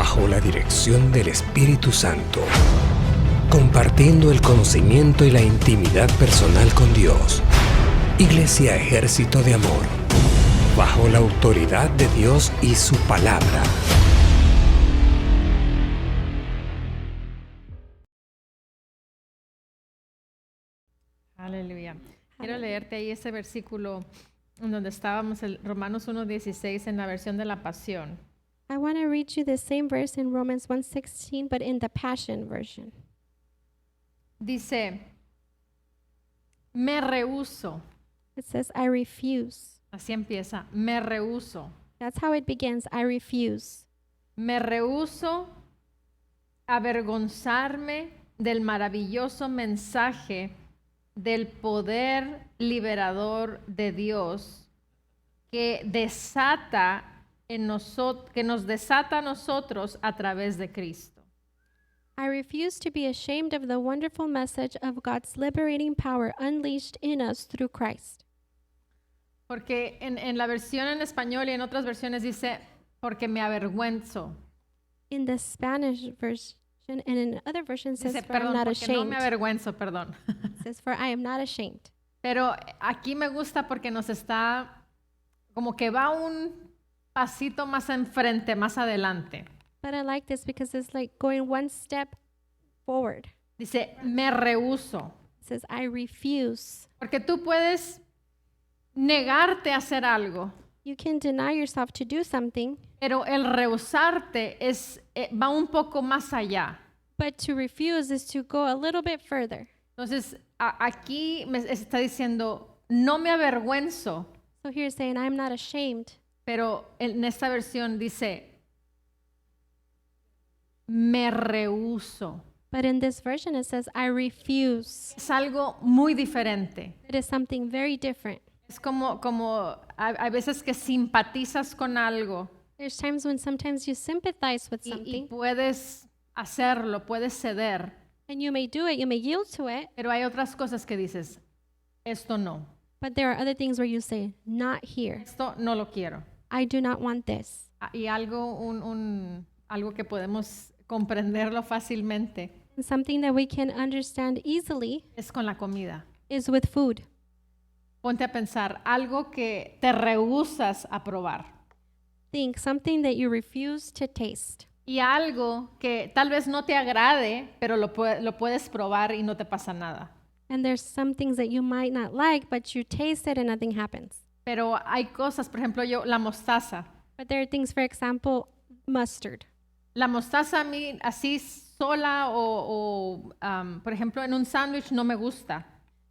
bajo la dirección del Espíritu Santo, compartiendo el conocimiento y la intimidad personal con Dios. Iglesia Ejército de Amor, bajo la autoridad de Dios y su palabra. Aleluya. Quiero leerte ahí ese versículo en donde estábamos, el Romanos 1:16 en la versión de la Pasión. I want to read you the same verse in Romans 1:16, but in the Passion Version. Dice, me rehúso. It says, I refuse. Así empieza, me rehúso. That's how it begins, I refuse. Me rehúso a avergonzarme del maravilloso mensaje del poder liberador de Dios que desata en nosotros, que nos desata a nosotros a través de Cristo. I refuse to be ashamed of the wonderful message of God's liberating power unleashed in us through Christ. Porque en la versión en español y en otras versiones dice, porque me avergüenzo. In the Spanish version and in other versions it Dice, says, for I'm perdón, not porque no ashamed. me avergüenzo, perdón. It says, for I am not ashamed. Pero aquí me gusta porque nos está, como que va un pasito más enfrente, más adelante. But I like this because it's like going one step forward. Dice, me rehúso. It says, I refuse. Porque tú puedes negarte a hacer algo, You can deny yourself to do something, pero el rehusarte va un poco más allá. but to refuse is to go a little bit further. Entonces, aquí me está diciendo, no me avergüenzo, So here it's saying, I'm not ashamed. pero en esta versión dice, me rehúso. But in this version, it says, I refuse. Es algo muy diferente. It is something very different. Es como hay veces que simpatizas con algo There's times when sometimes you sympathize with y something, puedes hacerlo, puedes ceder, and you may do it, you may yield to it, pero hay otras cosas que dices, esto no, but there are other things where you say, not here. esto no lo quiero. I do not want this. Y algo, algo que podemos comprenderlo fácilmente And something that we can understand easily es con la comida. is with food. Ponte a pensar, algo que te rehusas a probar Think something that you refuse to taste. y algo que tal vez no te agrade, pero lo puedes probar y no te pasa nada. And there's some things that you might not like, but you taste it and nothing happens. Pero hay cosas, por ejemplo, la mostaza. But there are things, for example, mustard. La mostaza a mí así sola por ejemplo, en un sándwich no me gusta.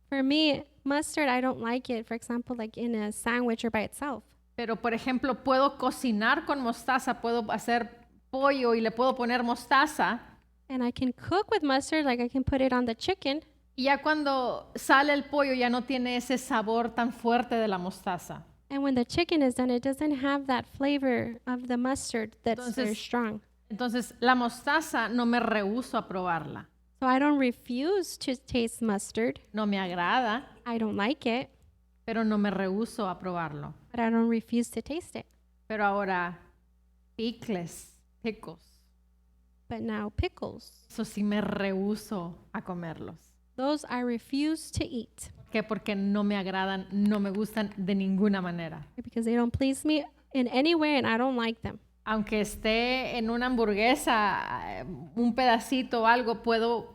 For me, mustard, I don't like it, for example, like in a sandwich or by itself. Pero, por ejemplo, puedo cocinar con mostaza, puedo hacer pollo y le puedo poner mostaza. And I can cook with mustard, like I can put it on the chicken. Y ya cuando sale el pollo ya no tiene ese sabor tan fuerte de la mostaza. And when the chicken is done, it doesn't have that flavor of the mustard that's very Entonces- strong. Entonces, la mostaza no me rehúso a probarla. So I don't refuse to taste mustard. No me agrada, I don't like it, pero no me rehúso a probarlo. but I don't refuse to taste it. Pero ahora, pickles. But now pickles, Eso sí me rehúso a comerlos. those I refuse to eat ¿Por qué? Porque no me agradan, no me gustan de ninguna manera. because they don't please me in any way and I don't like them. Aunque esté en una hamburguesa, un pedacito o algo, puedo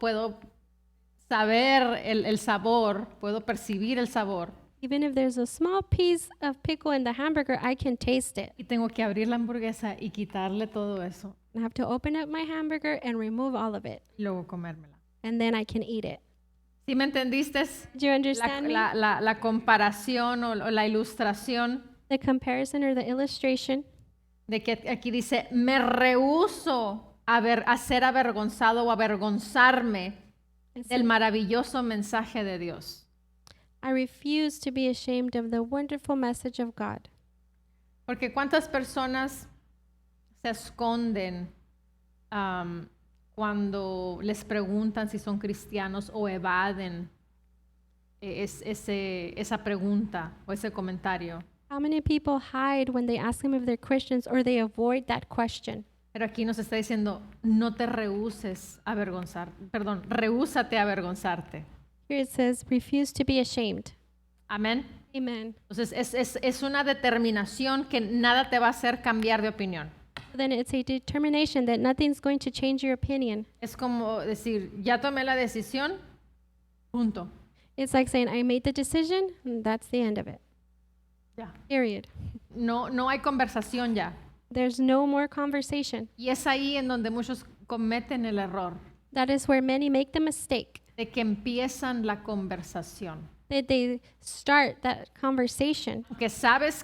saber el sabor, puedo percibir el sabor. Even if there's a small piece of pickle in the hamburger, I can taste it. Y tengo que abrir la hamburguesa y quitarle todo eso I have to open up my hamburger and remove all of it, y luego comérmela. and then I can eat it. ¿Sí me entendiste? Do you understand me? La comparación o la ilustración The comparison or the illustration. de que aquí dice, me rehúso a ser avergonzado o avergonzarme It del says, maravilloso mensaje de Dios. I refuse to be ashamed of the wonderful message of God. Porque cuántas personas se esconden cuando les preguntan si son cristianos o evaden esa pregunta o ese comentario. How many people hide when they ask them if they're Christians or they avoid that question? Pero aquí nos está diciendo, no te rehúses a avergonzar, perdón, rehúsate a avergonzarte. Here it says, refuse to be ashamed. Amén. Amen. Entonces es una determinación que nada te va a hacer cambiar de opinión. Then it's a determination that nothing's going to change your opinion. Es como decir, ya tomé la decisión, punto. It's like saying, I made the decision, and that's the end of it. Ya. Period. No hay conversación ya. There's no more conversation. Y es ahí en donde muchos cometen el error That is where many make the mistake, de que empiezan la conversación. that they start that conversation. Que sabes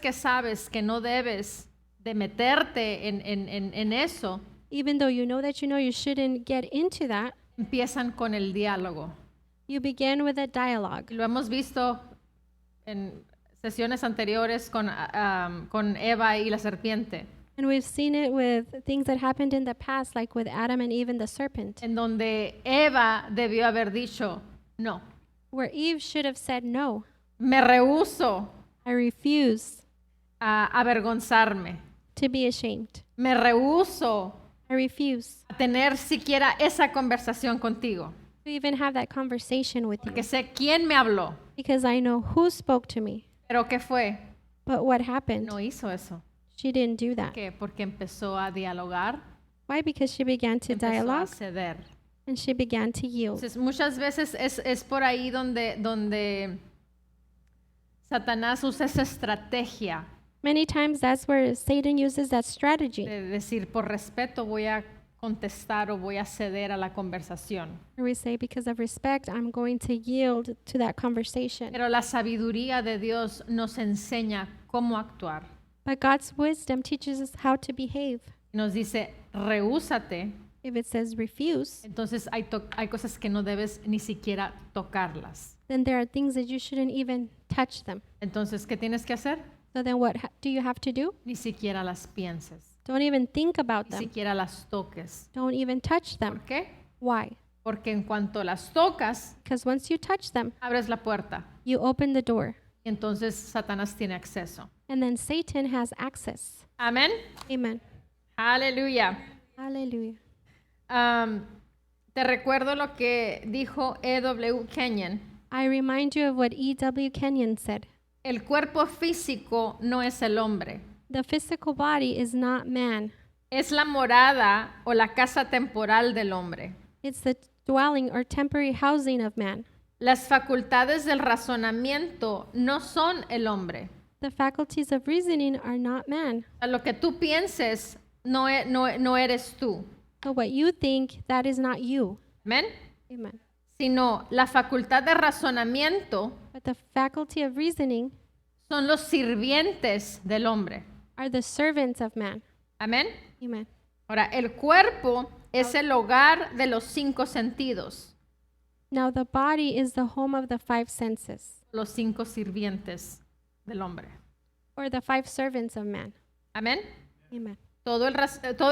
que no debes de meterte en eso, Even though you know you shouldn't get into that, empiezan con el diálogo. you begin with a dialogue. Lo hemos visto en sesiones anteriores con Eva y la serpiente, And we've seen it with things that happened in the past, like with Adam and Eve and the serpent, en donde Eva debió haber dicho, no, where Eve should have said, no, me rehúso I refuse a avergonzarme, to be ashamed. me rehúso I refuse a tener siquiera esa conversación contigo, to even have that conversation with you, porque sé quién me habló, because I know who spoke to me. pero ¿qué fue? But what happened? No hizo eso. She didn't do that. ¿Qué? Porque empezó a dialogar, Why? Because she began to empezó a dialogue ceder. and she began to yield. Entonces, muchas veces es por ahí donde Satanás usa esa estrategia Many times that's where Satan uses that strategy. de decir, por respeto voy a contestar o voy a ceder a la conversación. Where we say, because of respect, I'm going to yield to that conversation. Pero la sabiduría de Dios nos enseña cómo actuar. But God's wisdom teaches us how to behave. Nos dice, rehúsate. If it says refuse, Entonces hay cosas que no debes ni siquiera tocarlas. then there are things that you shouldn't even touch them. Entonces, ¿qué tienes que hacer? So then what do you have to do? Ni siquiera las pienses, Don't even think about ni them. siquiera las toques. Don't even touch them. ¿Por qué? Why? Porque en cuanto las tocas, Because once you touch them, abres la puerta you open the door. y entonces Satanás tiene acceso. And then Satan has access. Amén. Amen. Aleluya. Hallelujah. Te recuerdo lo que dijo E.W. Kenyon. I remind you of what E.W. Kenyon said. El cuerpo físico no es el hombre. The physical body is not man. Es la morada o la casa temporal del hombre. It's the dwelling or temporary housing of man. Las facultades del razonamiento no son el hombre. The faculties of reasoning are not man. A lo que tú pienses no eres tú. So what you think, that is not you. Amén. Amen. Sino la facultad de razonamiento But the faculty of reasoning son los sirvientes del hombre. are the servants of man. Amén. Amen. Ahora, el cuerpo es el hogar de los 5 sentidos, Now the body is the home of the 5 senses, los 5 sirvientes del hombre. or the 5 servants of man. Amén. Amen. Todo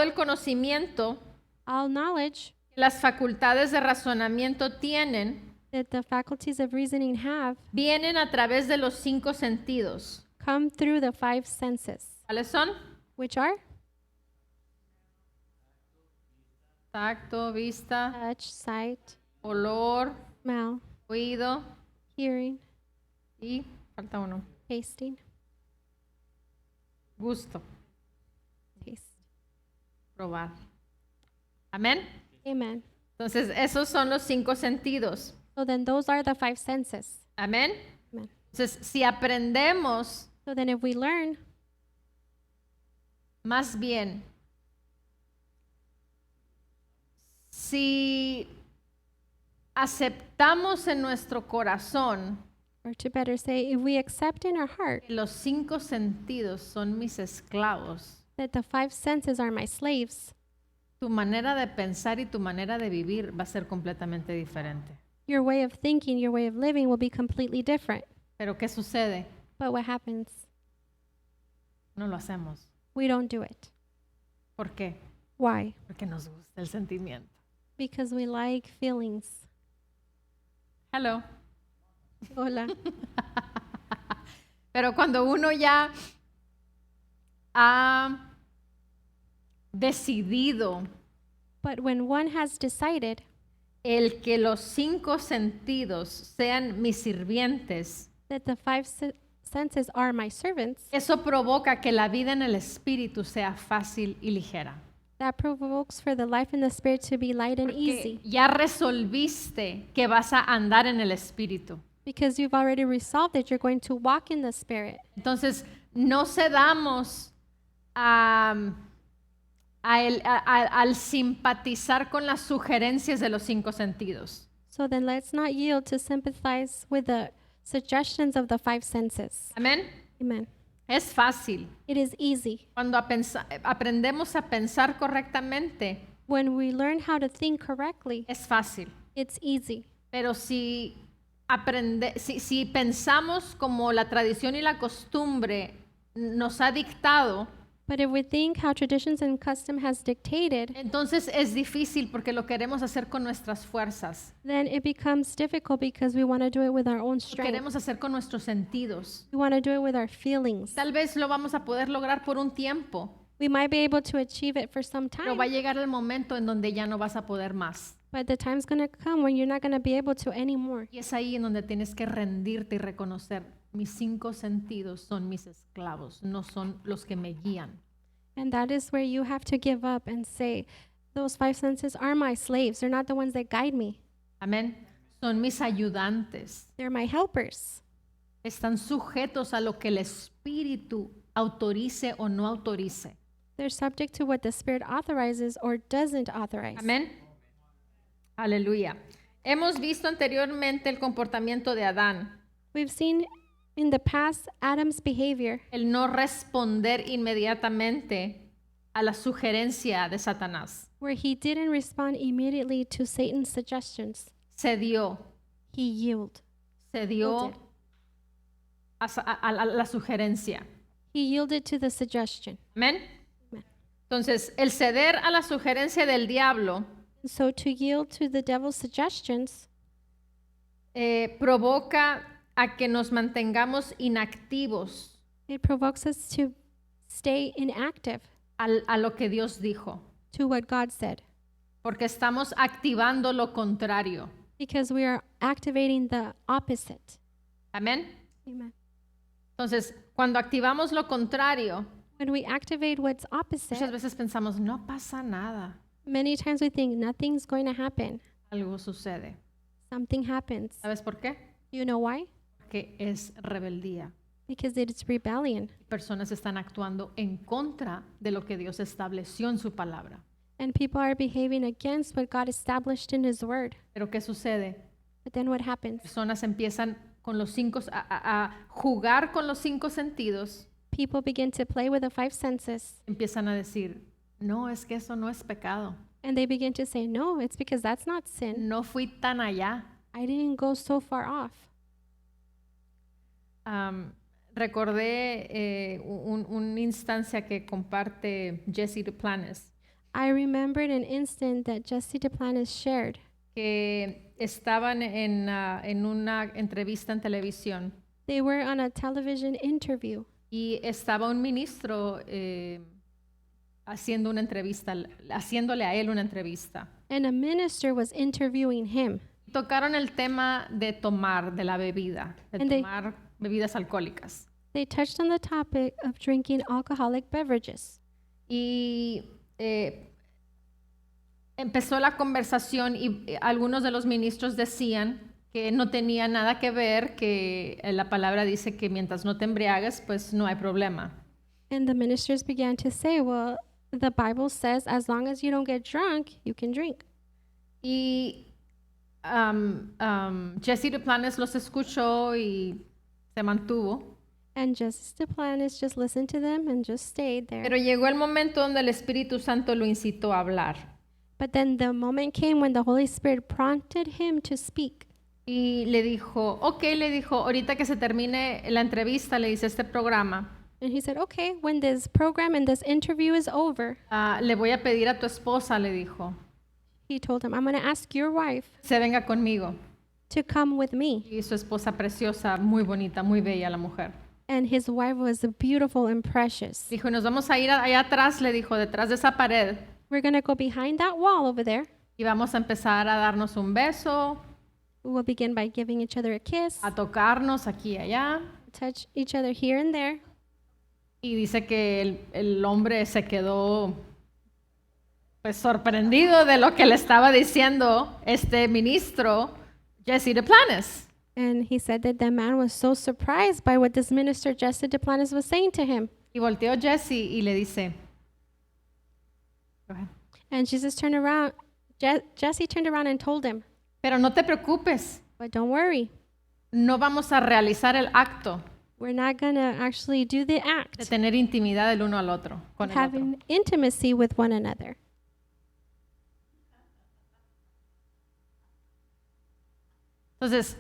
el conocimiento, All knowledge las facultades de razonamiento tienen, that the faculties of reasoning have vienen a través de los 5 sentidos. come through the 5 senses, ¿Cuáles son? which are Tacto, vista, touch, sight, olor, smell, oído hearing, y, falta uno, tasting, gusto, taste. probar. Amén. Amen. Entonces, esos son los 5 sentidos. So then those are the 5 senses. Amén. Amen. Entonces, si aprendemos So then if we learn, más bien, si aceptamos en nuestro corazón or to better say, if we accept in our heart que los 5 sentidos son mis esclavos, that the 5 senses are my slaves, tu manera de pensar y tu manera de vivir va a ser completamente diferente. your way of thinking, your way of living will be completely different. Pero ¿qué sucede? But what happens? No lo hacemos. We don't do it. ¿Por qué? Why? Porque nos gusta el sentimiento. Because we like feelings. Hello. Hola. Pero cuando uno ya ha decidido But when one has decided el que los 5 sentidos sean mis sirvientes, that the five senses are my servants, eso provoca que la vida en el espíritu sea fácil y ligera. that provokes for the life in the Spirit to be light and Porque easy. ya resolviste que vas a andar en el espíritu. Because you've already resolved that you're going to walk in the Spirit. Entonces, no cedamos al simpatizar con las sugerencias de los 5 sentidos. So then let's not yield to sympathize with the suggestions of the five senses. Amén. Amen. Es fácil. It is easy. Cuando aprendemos a pensar correctamente, When we learn how to think correctly, es fácil. it's easy. Pero si pensamos como la tradición y la costumbre nos ha dictado, But if we think how traditions and custom has dictated, entonces es difícil porque lo queremos hacer con nuestras fuerzas. then it becomes difficult because we want to do it with our own Lo strength. queremos hacer con nuestros sentidos. We want to do it with our feelings. Tal vez lo vamos a poder lograr por un tiempo, We might be able to achieve it for some pero time, va a llegar el momento en donde ya no vas a poder más. but the time's going to come when you're not going to be able to anymore. Y es ahí en donde tienes que rendirte y reconocer, mis 5 sentidos son mis esclavos, no son los que me guían. And that is where you have to give up and say, those five senses are my slaves. They're not the ones that guide me. Amén. Son mis ayudantes. They're my helpers. Están sujetos a lo que el Espíritu autorice o no autorice. They're subject to what the Spirit authorizes or doesn't authorize. Amén. Aleluya. Hemos visto anteriormente el comportamiento de Adán, We've seen in the past Adam's behavior, el no responder inmediatamente a la sugerencia de Satanás. where he didn't respond immediately to Satan's suggestions. Cedió He yielded. a la sugerencia. He yielded to the suggestion. Amén. Amen. Entonces, el ceder a la sugerencia del diablo So to yield to the devil's suggestions provoca a que nos mantengamos inactivos it provokes us to stay inactive a lo que Dios dijo, to what God said, porque estamos activando lo contrario. because we are activating the opposite. Amén. Amen. Entonces, cuando activamos lo contrario, When we activate what's muchas opposite, veces pensamos, no pasa nada, many times we think nothing's going to happen. algo sucede. Something happens. ¿Sabes por qué? You know why? Porque es rebeldía. Because it's rebellion. Personas están actuando en contra de lo que Dios estableció en su palabra. And people are behaving against what God established in His Word. Pero ¿qué sucede? But then what happens? Personas empiezan con los 5 a jugar con los 5 sentidos, People begin to play with the five senses. empiezan a decir, no, es que eso no es pecado. And they begin to say, no, it's because that's not sin. No fui tan allá. I didn't go so far off. Recordé una instancia que comparte Jesse Duplantis, I remembered an instant that Jesse Duplantis shared. que estaban en una entrevista en televisión They were on a television interview, y estaba un ministro haciendo una entrevista, haciéndole a él una entrevista. and a minister was interviewing him. Tocaron el tema de tomar, de la bebida, de And they- tomar bebidas alcohólicas. They touched on the topic of drinking alcoholic beverages. Y empezó la conversación y algunos de los ministros decían que no tenía nada que ver, que la palabra dice que mientras no te embriagues, pues no hay problema. And the ministers began to say, well, the Bible says as long as you don't get drunk, you can drink. Y Jesse Duplantis los escuchó y se mantuvo. And Jesse Duplantis just listened to them and just stayed there. Pero llegó el momento donde el Espíritu Santo lo incitó a hablar. But then the moment came when the Holy Spirit prompted him to speak. Y le dijo, le dijo, ahorita que se termine la entrevista, le dice este programa, And he said, okay, when this program and this interview is over, le voy a pedir a tu esposa, le dijo, he told him, I'm going to ask your wife se venga conmigo. to come with me. Y su esposa preciosa, muy bonita, muy bella la mujer. And his wife was beautiful and precious. Dijo, nos vamos a ir allá atrás, le dijo, detrás de esa pared, We're going to go behind that wall over there. y vamos a empezar a darnos un beso, We will begin by giving each other a kiss, a tocarnos aquí y allá. touch each other here and there. Y dice que el hombre se quedó pues sorprendido de lo que le estaba diciendo este ministro, Jesse Duplantis. And he said that the man was so surprised by what this minister, Jesse Duplantis, was saying to him. Y volteó Jesse y le dice, Go ahead. And Jesus turned around, Jesse turned around and told him, Pero no te preocupes, but don't worry, no vamos a realizar el acto we're not going to actually do the de act tener intimidad el uno al otro, con of el otro. having intimacy with one another. Entonces,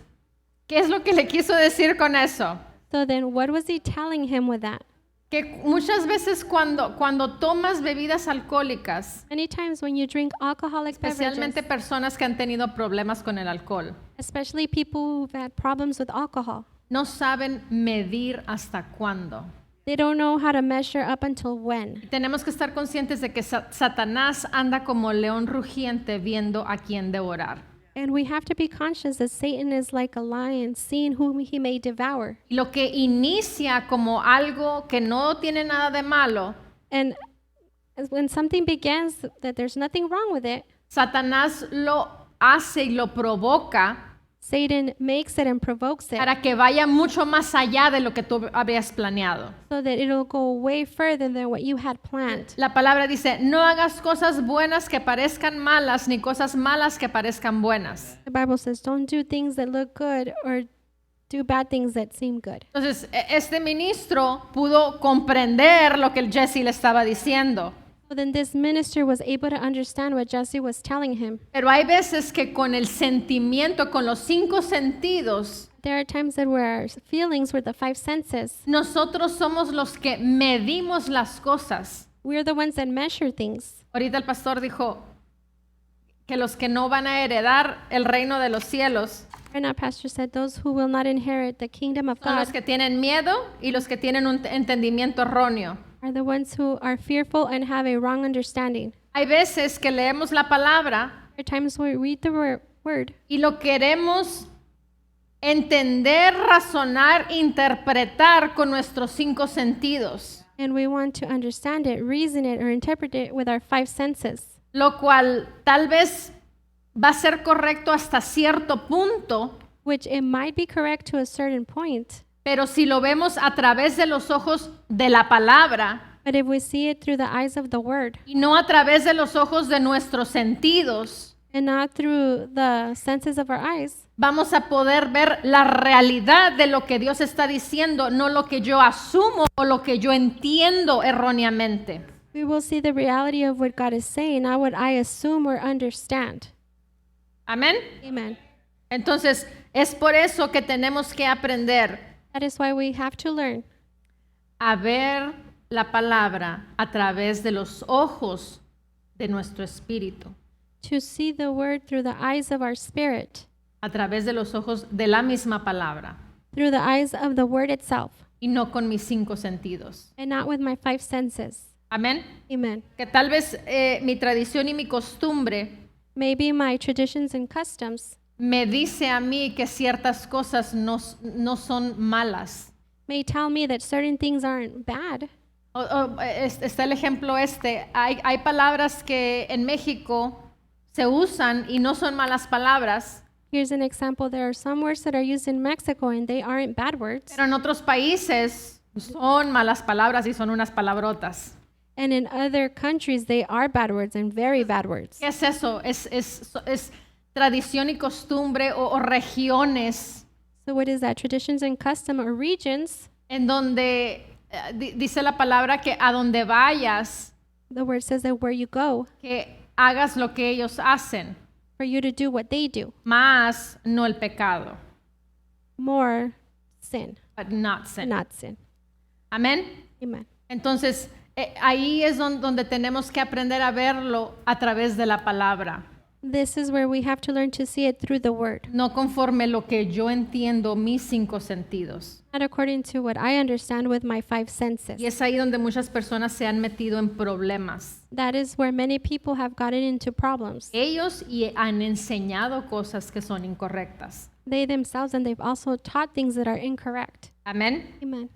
¿qué es lo que le quiso decir con eso? So then what was he telling him with that? Que muchas veces cuando tomas bebidas alcohólicas, Many times when you drink alcoholic especialmente beverages, personas que han tenido problemas con el alcohol, especially people who've had problems with alcohol, no saben medir hasta cuándo. they don't know how to measure up until when. Tenemos que estar conscientes de que Satanás anda como león rugiente viendo a quién devorar. And we have to be conscious that Satan is like a lion, seeing whom he may devour. Y lo que inicia como algo que no tiene nada de malo, And when something begins that there's nothing wrong with it, Satanás lo hace y lo provoca Satan makes it and provokes it para que vaya mucho más allá de lo que tú habías planeado. so that it'll go way further than what you had planned. La palabra dice, no hagas cosas buenas que parezcan malas, ni cosas malas que parezcan buenas. The Bible says, don't do things that look good or do bad things that seem good. Entonces, este ministro pudo comprender lo que el Jesse le estaba diciendo. So then this minister was able to understand what Jesse was telling him. Pero hay veces que con el sentimiento, con los 5 sentidos, There are times that where our feelings were the 5 senses. nosotros somos los que medimos las cosas. We're the ones that measure things. Ahorita el pastor dijo que los que no van a heredar el reino de los cielos Right now, Pastor said, those who will not inherit the kingdom of son los God que tienen miedo y los que tienen un entendimiento erróneo. are the ones who are fearful and have a wrong understanding. Hay veces que leemos la palabra There are times we read the word y lo queremos entender, razonar, interpretar con nuestros 5 sentidos, and we want to understand it, reason it, or interpret it with our 5 senses, lo cual tal vez va a ser correcto hasta cierto punto, which it might be correct to a certain point. pero si lo vemos a través de los ojos de la palabra But if we see it through the eyes of the word y no a través de los ojos de nuestros sentidos, and not through the senses of our eyes, vamos a poder ver la realidad de lo que Dios está diciendo, no lo que yo asumo o lo que yo entiendo erróneamente. we will see the reality of what God is saying, not what I assume or understand. Amén. Amen. Entonces, es por eso que tenemos que aprender That is why we have to learn a ver la palabra a través de los ojos de nuestro espíritu, to see the word through the eyes of our spirit, a través de los ojos de la misma palabra through the eyes of the word itself, y no con mis 5 sentidos. and not with my 5 senses. Amén. Amen. Que tal vez mi tradición y mi costumbre Maybe my traditions and customs me dice a mí que ciertas cosas no son malas. may tell me that certain things aren't bad. Está el ejemplo hay palabras que en México se usan y no son malas palabras, Here's an example. There are some words that are used in Mexico and they aren't bad words. pero en otros países son malas palabras y son unas palabrotas. And in other countries, they are bad words and very bad words. ¿Qué es eso? Es tradición y costumbre o regiones So what is that? Traditions and custom or regions, en donde dice la palabra que a donde vayas, the word says that where you go, que hagas lo que ellos hacen, for you to do what they do, más no el pecado, more sin, but not sin. not sin. Amén. Amen. Entonces, ahí es donde tenemos que aprender a verlo a través de la palabra. This is where we have to learn to see it through the word, no conforme lo que yo entiendo mis 5 sentidos. not according to what I understand with my 5 senses. Y es ahí donde muchas personas se han metido en problemas. That is where many people have gotten into problems. Ellos y han enseñado cosas que son incorrectas. They themselves, and they've also taught things that are incorrect. Amén. Amen.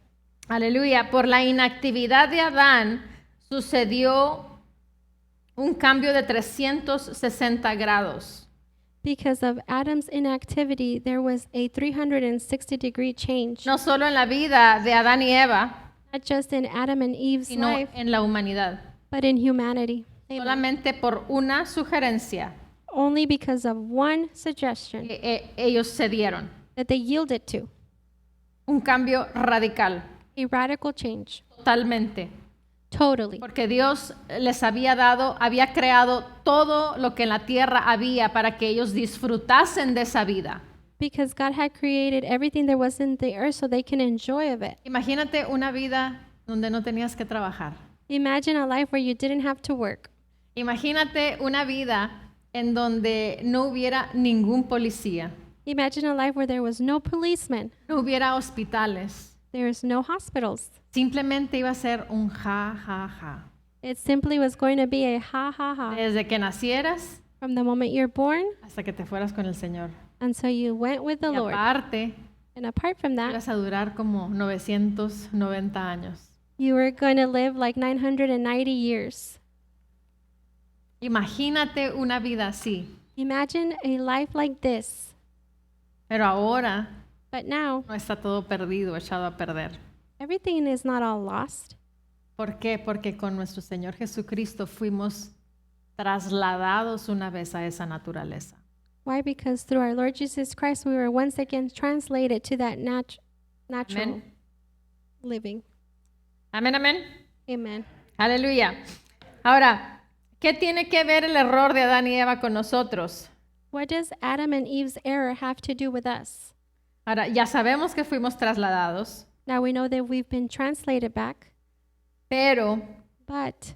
Aleluya. Por la inactividad de Adán sucedió un cambio de 360 grados. Because of Adam's inactivity, there was a 360-degree change, No solo en la vida de Adán y Eva, not just in Adam and Eve's sino life, en la humanidad. but in humanity. Amen. Solamente por una sugerencia Only because of one suggestion que ellos cedieron. that they yielded to, Un cambio radical, a radical change, totalmente. totally. Porque Dios les había creado todo lo que en la tierra había para que ellos disfrutasen de esa vida. Because God had created everything there was in the earth so they can enjoy of it. Imagínate una vida donde no tenías que trabajar. Imagine a life where you didn't have to work. Imagínate una vida en donde no hubiera ningún policía, Imagine a life where there was no policeman, no hubiera hospitales. there's no hospitals. Simplemente iba a ser un ja, ja, ja. It simply was going to be a ha ha ha Desde que nacieras from the moment you're born hasta que te fueras con el Señor. until you went with the Y Lord. aparte, And apart from that, ibas a durar como 990 años. you were going to live like 990 years. Imagínate una vida así. Imagine a life like this. Pero ahora But now, no está todo perdido, echado a perder. everything is not all lost. ¿Por qué? Porque con nuestro Señor Jesucristo fuimos trasladados una vez a esa naturaleza. Why? Because through our Lord Jesus Christ, we were once again translated to that natural Amén. living. Amén, amén. Amen. Aleluya. Ahora, ¿qué tiene que ver el error de Adán y Eva con nosotros? What does Adam and Eve's error have to do with us? Ahora, ya sabemos que fuimos trasladados, Now we know that we've been translated back, pero but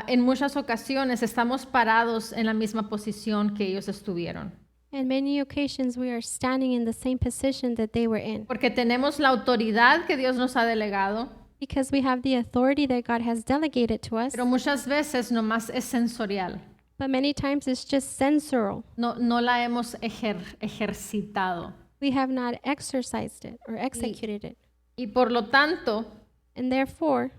en muchas ocasiones estamos parados en la misma posición que ellos estuvieron. in many occasions we are standing in the same position that they were in Porque tenemos la autoridad que Dios nos ha delegado, because we have the authority that God has delegated to us, pero muchas veces nomás es sensorial. but many times it's just sensual. No la hemos ejercitado. We have not exercised it or executed it. Y por lo tanto, And therefore,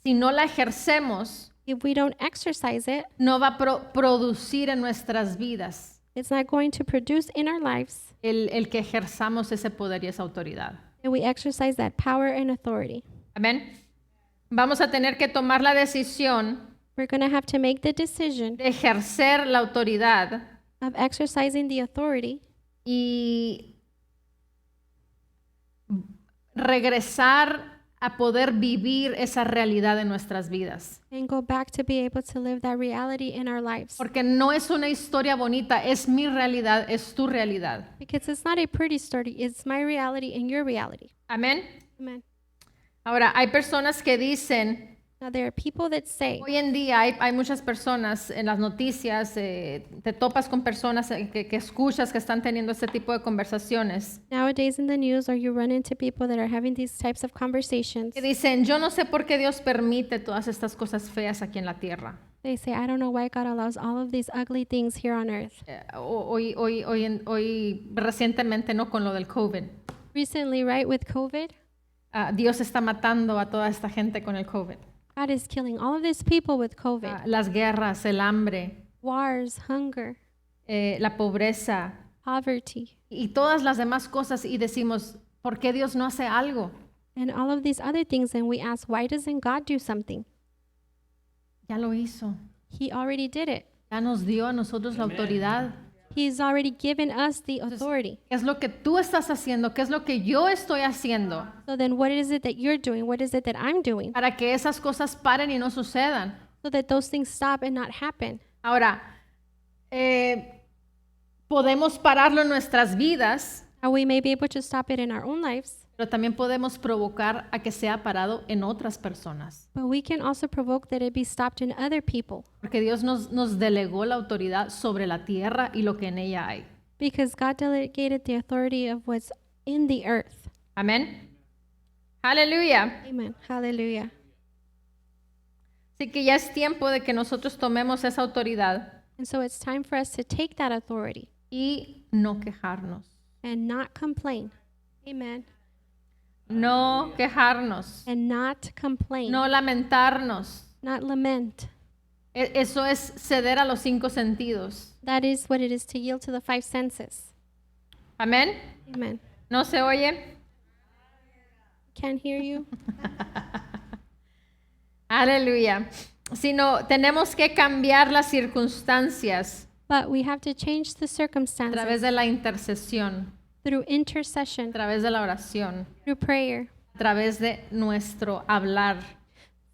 si no la ejercemos, if we don't exercise it, no va a producir en nuestras vidas it's not going to produce in our lives el que ejerzamos ese poder y esa autoridad. that we exercise that power and authority. Amén. Vamos a tener que tomar la decisión We're going to have to make the decision de ejercer la autoridad of exercising the authority y regresar a poder vivir esa realidad en nuestras vidas. and go back to be able to live that reality in our lives. Porque no es una historia bonita, es mi realidad, es tu realidad. Because it's not a pretty story, it's my reality and your reality. Amén. Amen. Ahora, hay personas que dicen, Now, there are people that say, hoy en día hay muchas personas en las noticias, te topas con personas que escuchas que están teniendo este tipo de conversaciones, nowadays in the news, or you run into people that are having these types of conversations, que dicen, yo no sé por qué Dios permite todas estas cosas feas aquí en la tierra. they say, I don't know why God allows all of these ugly things here on earth. Hoy recientemente, ¿no? Con lo del COVID. Recently, right, with COVID, Dios está matando a toda esta gente con el COVID. God is killing all of these people with COVID. Las guerras, el hambre, Wars, hunger, la pobreza poverty, y todas las demás cosas y decimos, ¿por qué Dios no hace algo? and all of these other things. And we ask, why doesn't God do something? Ya lo hizo. He already did it. Ya nos dio a nosotros la autoridad. He's already given us the authority. ¿Qué es lo que tú estás haciendo? ¿Qué es lo que yo estoy haciendo So then what is it that you're doing? What is it that I'm doing? para que esas cosas paren y no sucedan? So that those things stop and not happen. Ahora, podemos pararlo en nuestras vidas, How we may be able to stop it in our own lives, pero también podemos provocar a que sea parado en otras personas. But we can also provoke that it be stopped in other people, Porque Dios nos delegó la autoridad sobre la tierra y lo que en ella hay. because God delegated the authority of what's in the earth. Amén. Aleluya. Amen. Hallelujah. Así que ya es tiempo de que nosotros tomemos esa autoridad And so it's time for us to take that authority y no quejarnos. and not complain. Amen. No quejarnos. And not complain. No lamentarnos. Not lament. Eso es ceder a los 5 sentidos. That is what it is to yield to the 5 senses. Amén. Amen. ¿No se oye? Can't hear you? Aleluya. Sino tenemos que cambiar las circunstancias But we have to change the a circumstances través de la intercesión, through a intercession, través de la oración, through prayer, a través de nuestro hablar,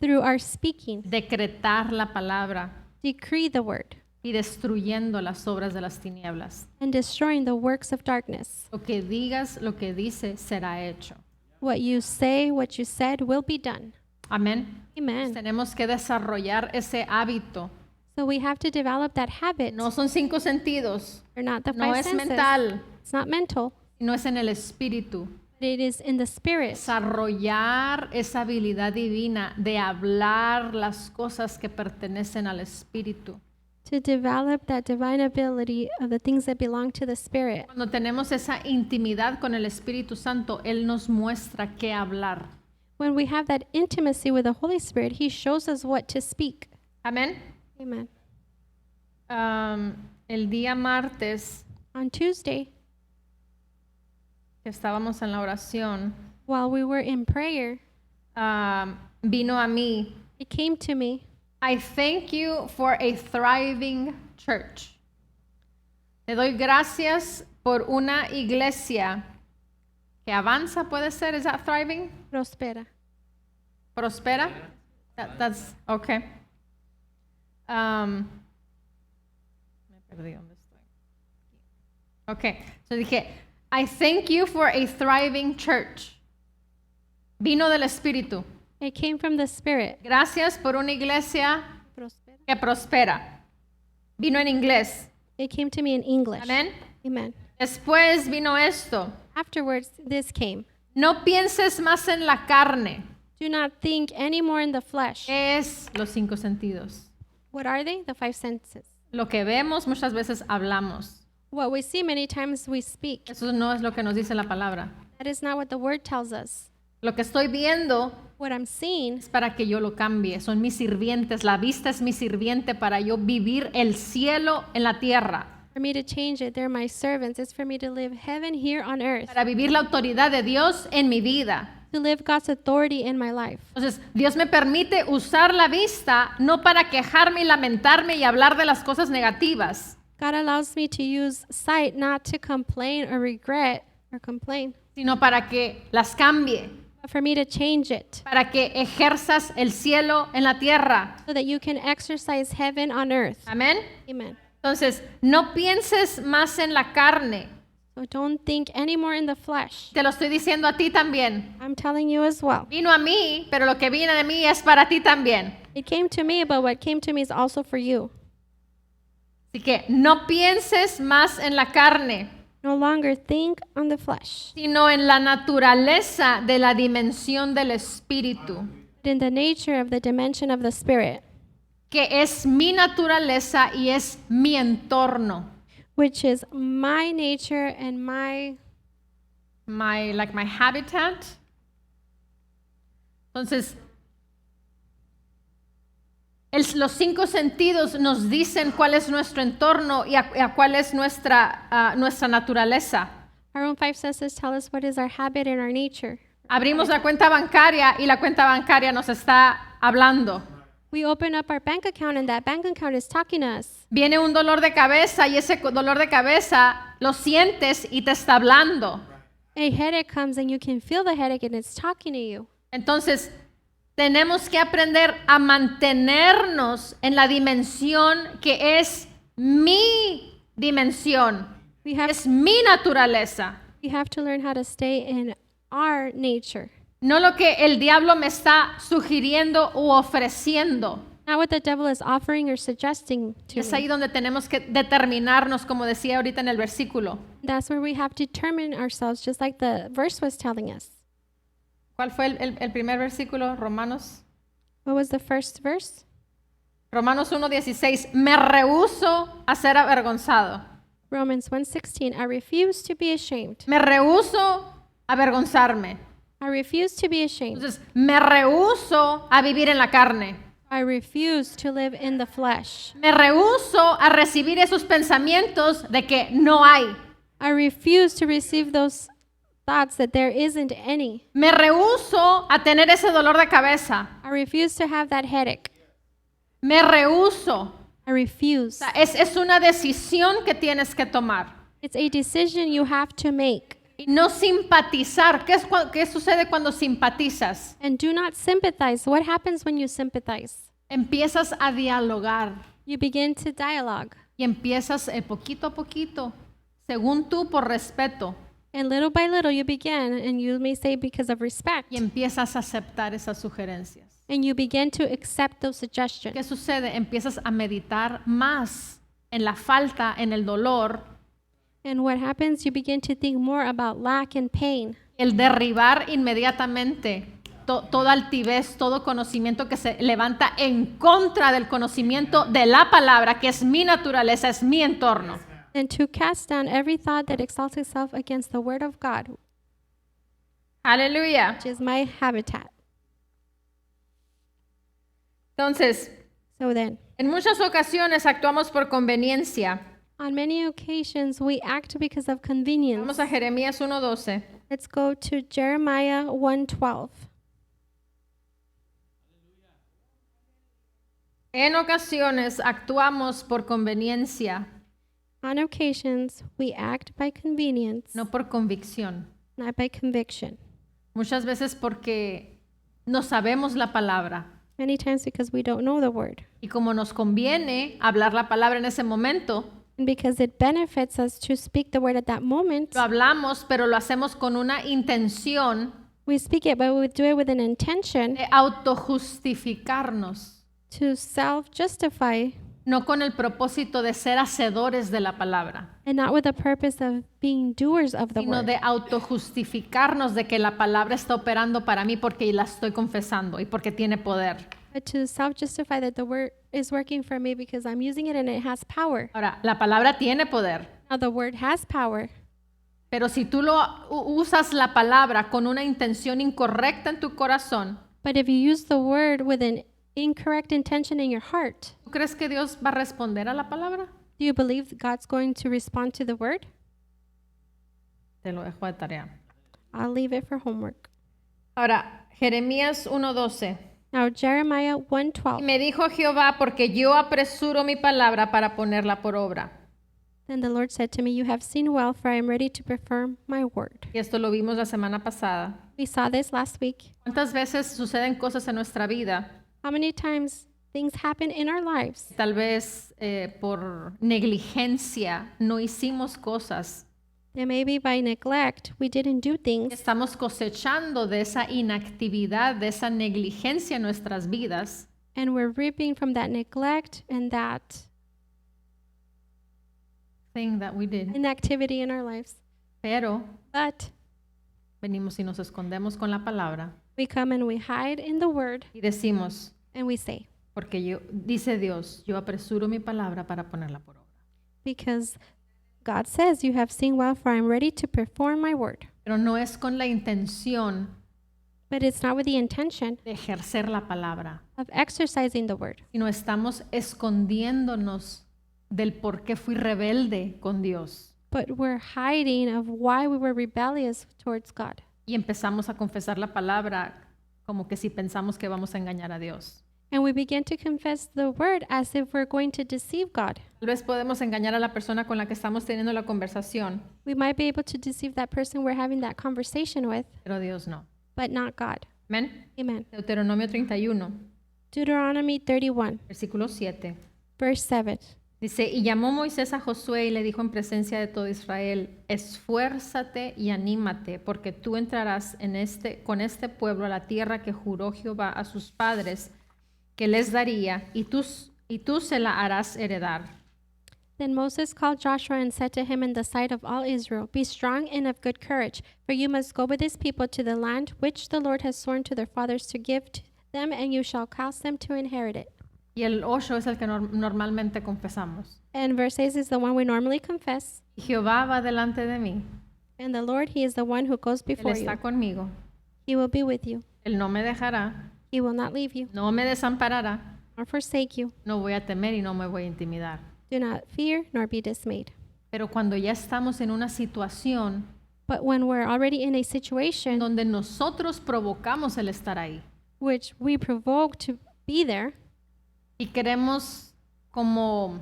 through our speaking. decretar la palabra Decree the word y destruyendo las obras de las tinieblas. and destroying the works of darkness. Lo que digas, lo que dice, será hecho. What you say, what you said will be done. Amén. Amen. Tenemos que desarrollar ese hábito. So we have to develop that habit. No son 5 sentidos, They're not the no 5 es senses. mental, It's not mental. no es en el espíritu. But it is in the spirit. Desarrollar esa habilidad divina de hablar las cosas que pertenecen al espíritu. To develop that divine ability of the things that belong to the spirit. Cuando tenemos esa intimidad con el Espíritu Santo, Él nos muestra qué hablar. When we have that intimacy with the Holy Spirit, He shows us what to speak. Amén. Amen. El día martes On Tuesday, que estábamos en la oración, while we were in prayer, vino a mí. it came to me. I thank you for a thriving church. Te doy gracias por una iglesia que avanza, puede ser, is that thriving? Prospera. Prospera? That's okay. Me perdí dónde estoy. Okay, so dije, I thank you for a thriving church. Vino del Espíritu. It came from the Spirit. Gracias por una iglesia Prospera. que prospera. Vino en inglés. It came to me in English. Amén. Amen. Después vino esto. Afterwards, this came. No pienses más en la carne. Do not think any more in the flesh. Es los 5 sentidos. What are they? The 5 senses. Lo que vemos muchas veces hablamos. What we see many times we speak. Eso no es lo que nos dice la palabra. That is not what the word tells us. Lo que estoy viendo What I'm seeing es para que yo lo cambie. Son mis sirvientes. La vista es mi sirviente para yo vivir el cielo en la tierra. for me to change it. They're my servants. It's for me to live heaven here on earth. Para vivir la autoridad de Dios en mi vida. To live God's authority in my life. Entonces, Dios me permite usar la vista no para quejarme y lamentarme y hablar de las cosas negativas, God allows me to use sight not to complain or regret or complain, sino para que las cambie, but for me to change it para que ejerzas el cielo en la tierra. so that you can exercise heaven on earth. Amén. Amen. Entonces, no pienses más en la carne. So don't think any more in the flesh. Te lo estoy diciendo a ti también. I'm telling you as well. Vino a mí, pero lo que viene de mí es para ti también. It came to me, but what came to me is also for you. Así que no pienses más en la carne, No longer think on the flesh, sino en la naturaleza de la dimensión del espíritu, but in the nature of the dimension of the spirit, que es mi naturaleza y es mi entorno. which is my nature and my My habitat. Entonces, los 5 sentidos nos dicen cuál es nuestro entorno y a cuál es nuestra naturaleza. our own 5 senses tell us what is our habit and our nature. Abrimos la cuenta bancaria y la cuenta bancaria nos está hablando. We open up our bank account and that bank account is talking to us. Viene un dolor de cabeza y ese dolor de cabeza lo sientes y te está hablando. A headache comes and you can feel the headache and it's talking to you. Entonces, tenemos que aprender a mantenernos en la dimensión que es mi dimensión, We have es mi naturaleza. to learn how to stay in our nature. No lo que el diablo me está sugiriendo u ofreciendo. Not what the devil is offering or suggesting Y to es ahí me. donde tenemos que determinarnos, como decía ahorita en el versículo. That's where we have to determine ourselves, just like the verse was telling us. ¿Cuál fue el primer versículo? Romanos. What was the first verse? Romanos 1:16. Me rehúso a ser avergonzado. Romans 1:16. I refuse to be ashamed. Me rehúso a avergonzarme. I refuse to be ashamed. Entonces, me rehúso a vivir en la carne. I refuse to live in the flesh. Me rehúso a recibir esos pensamientos de que no hay. I refuse to receive those thoughts that there isn't any. Me rehúso a tener ese dolor de cabeza. I refuse to have that headache. Me rehúso. I refuse. O sea, es una decisión que tienes que tomar. It's a decision you have to make. Y no simpatizar. ¿Qué sucede cuando simpatizas? And do not sympathize. What happens when you sympathize? Empiezas a dialogar You begin to dialogue. y empiezas poquito a poquito, según tú, por respeto, And little by little you begin, and you may say because of respect, y empiezas a aceptar esas sugerencias. and you begin to accept those suggestions. ¿Qué sucede? Empiezas a meditar más en la falta, en el dolor, And what happens? You begin to think more about lack and pain, el derribar inmediatamente toda altivez, todo conocimiento que se levanta en contra del conocimiento de la palabra, que es mi naturaleza, es mi entorno. and to cast down every thought that exalts itself against the word of God, Aleluya. which is my habitat. Entonces, So then, en muchas ocasiones actuamos por conveniencia. on many occasions, we act because of convenience. Vamos a Jeremías 1:12. Let's go to Jeremiah 1:12. En ocasiones actuamos por conveniencia, On occasions, we act by convenience, no por convicción. not by conviction. Muchas veces porque no sabemos la palabra. Many times because we don't know the word. Y como nos conviene hablar la palabra en ese momento, And because it benefits us to speak the word at that moment, lo hablamos, pero lo hacemos con una intención we speak it, but we do it with an intention de autojustificarnos, to self-justify no con el propósito de ser hacedores de la palabra, and not with the purpose of being doers of the sino word, de autojustificarnos de que la palabra está operando para mí porque la estoy confesando y porque tiene poder. but to self-justify that the word is working for me because I'm using it and it has power. Ahora, la palabra tiene poder, Now the word has power, pero si tú usas la palabra con una intención incorrecta en tu corazón, but if you use the word with an incorrect intention in your heart, ¿tú crees que Dios va a responder a la palabra? do you believe God's going to respond to the word? Te lo dejo de tarea. I'll leave it for homework. Ahora, Jeremías 1:12. Now Jeremiah Y 1:12. me dijo Jehová, porque yo apresuro mi palabra para ponerla por obra. Then the Lord said to me, "You have seen well, for I am ready to perform my word." Y esto lo vimos la semana pasada. We saw this last week. ¿Cuántas veces suceden cosas en nuestra vida? How many times things happen in our lives? Tal vez por negligencia no hicimos cosas. That maybe by neglect we didn't do things, Estamos cosechando de esa inactividad, de esa negligencia en nuestras vidas. and we're reaping from that neglect and that Thing that we did. inactivity in our lives. Pero But venimos y nos escondemos con la palabra we come and we hide in the word y decimos, and we say, porque dice Dios, yo apresuro mi palabra para ponerla por obra. because God says, "You have seen well, for I am ready to perform my word." Pero no es con la intención But it's not with the intention de ejercer la palabra, of exercising the word, sino estamos escondiéndonos del por qué fui rebelde con Dios. but we're hiding of why we were rebellious towards God. Y empezamos a confesar la palabra como que si pensamos que vamos a engañar a Dios. And we begin to confess the word as if we're going to deceive God. Tal vez podemos engañar a la persona con la que estamos teniendo la conversación, We might be able to deceive that person we're having that conversation with, pero Dios no. but not God. Amén. Amen. Deuteronomio 31, Deuteronomy 31, versículo 7. verse 7. Dice, y llamó Moisés a Josué y le dijo en presencia de todo Israel, esfuérzate y anímate, porque tú entrarás con este pueblo a la tierra que juró Jehová a sus padres que les daría, y tú se la harás heredar. Then Moses called Joshua and said to him in the sight of all Israel, be strong and of good courage, for you must go with this people to the land which the Lord has sworn to their fathers to give to them, and you shall cause them to inherit it. Y el 8 es el que normalmente confesamos. And verse 6 is the one we normally confess. Jehová va delante de mí, And the Lord, he is the one who goes Él before you. está conmigo, He will be with you. Él no me dejará, He will not leave you no me desamparará, or forsake you. no voy a temer y no me voy a intimidar. Do not fear nor be dismayed. Pero cuando ya estamos en una situación But when we're already in a en situation donde nosotros provocamos el estar ahí which we provoke to be there, y queremos como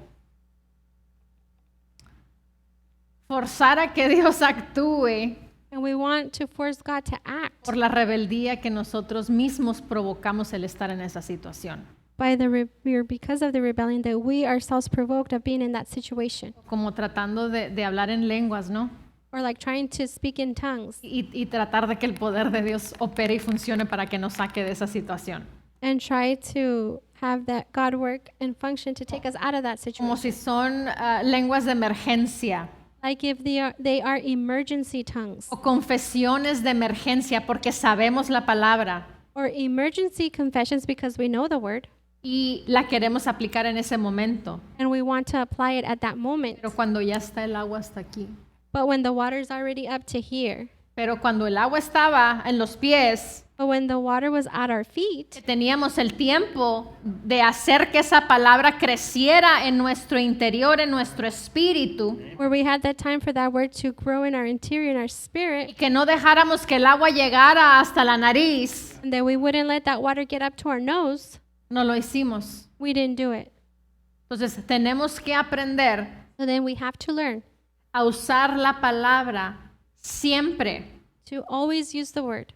forzar a que Dios actúe and we want to force God to act por la rebeldía que nosotros mismos provocamos el estar en esa situación. by because of the rebellion that we ourselves provoked of being in that situation, Como tratando de hablar en lenguas, ¿no? or like trying to speak in tongues Y tratar de que el poder de Dios opere y funcione para que nos saque de esa situación. and try to have that God work and function to take us out of that Como situation. si son lenguas de emergencia Like if they are emergency tongues o confesiones de emergencia porque sabemos la palabra or emergency confessions because we know the word y la queremos aplicar en ese momento. and we want to apply it at that moment. Pero cuando ya está el agua hasta aquí. But when the water's already up to here, Pero cuando el agua estaba en los pies, but when the water was at our feet, que teníamos el tiempo de hacer que esa palabra creciera en nuestro interior, en nuestro espíritu, where we had that time for that word to grow in our interior, in our y spirit, que no dejáramos que el agua llegara hasta la nariz, and that we wouldn't let that water get up to our nose, no lo hicimos. we didn't do it. Entonces tenemos que aprender So then we have to learn a usar la palabra siempre. to always use the word.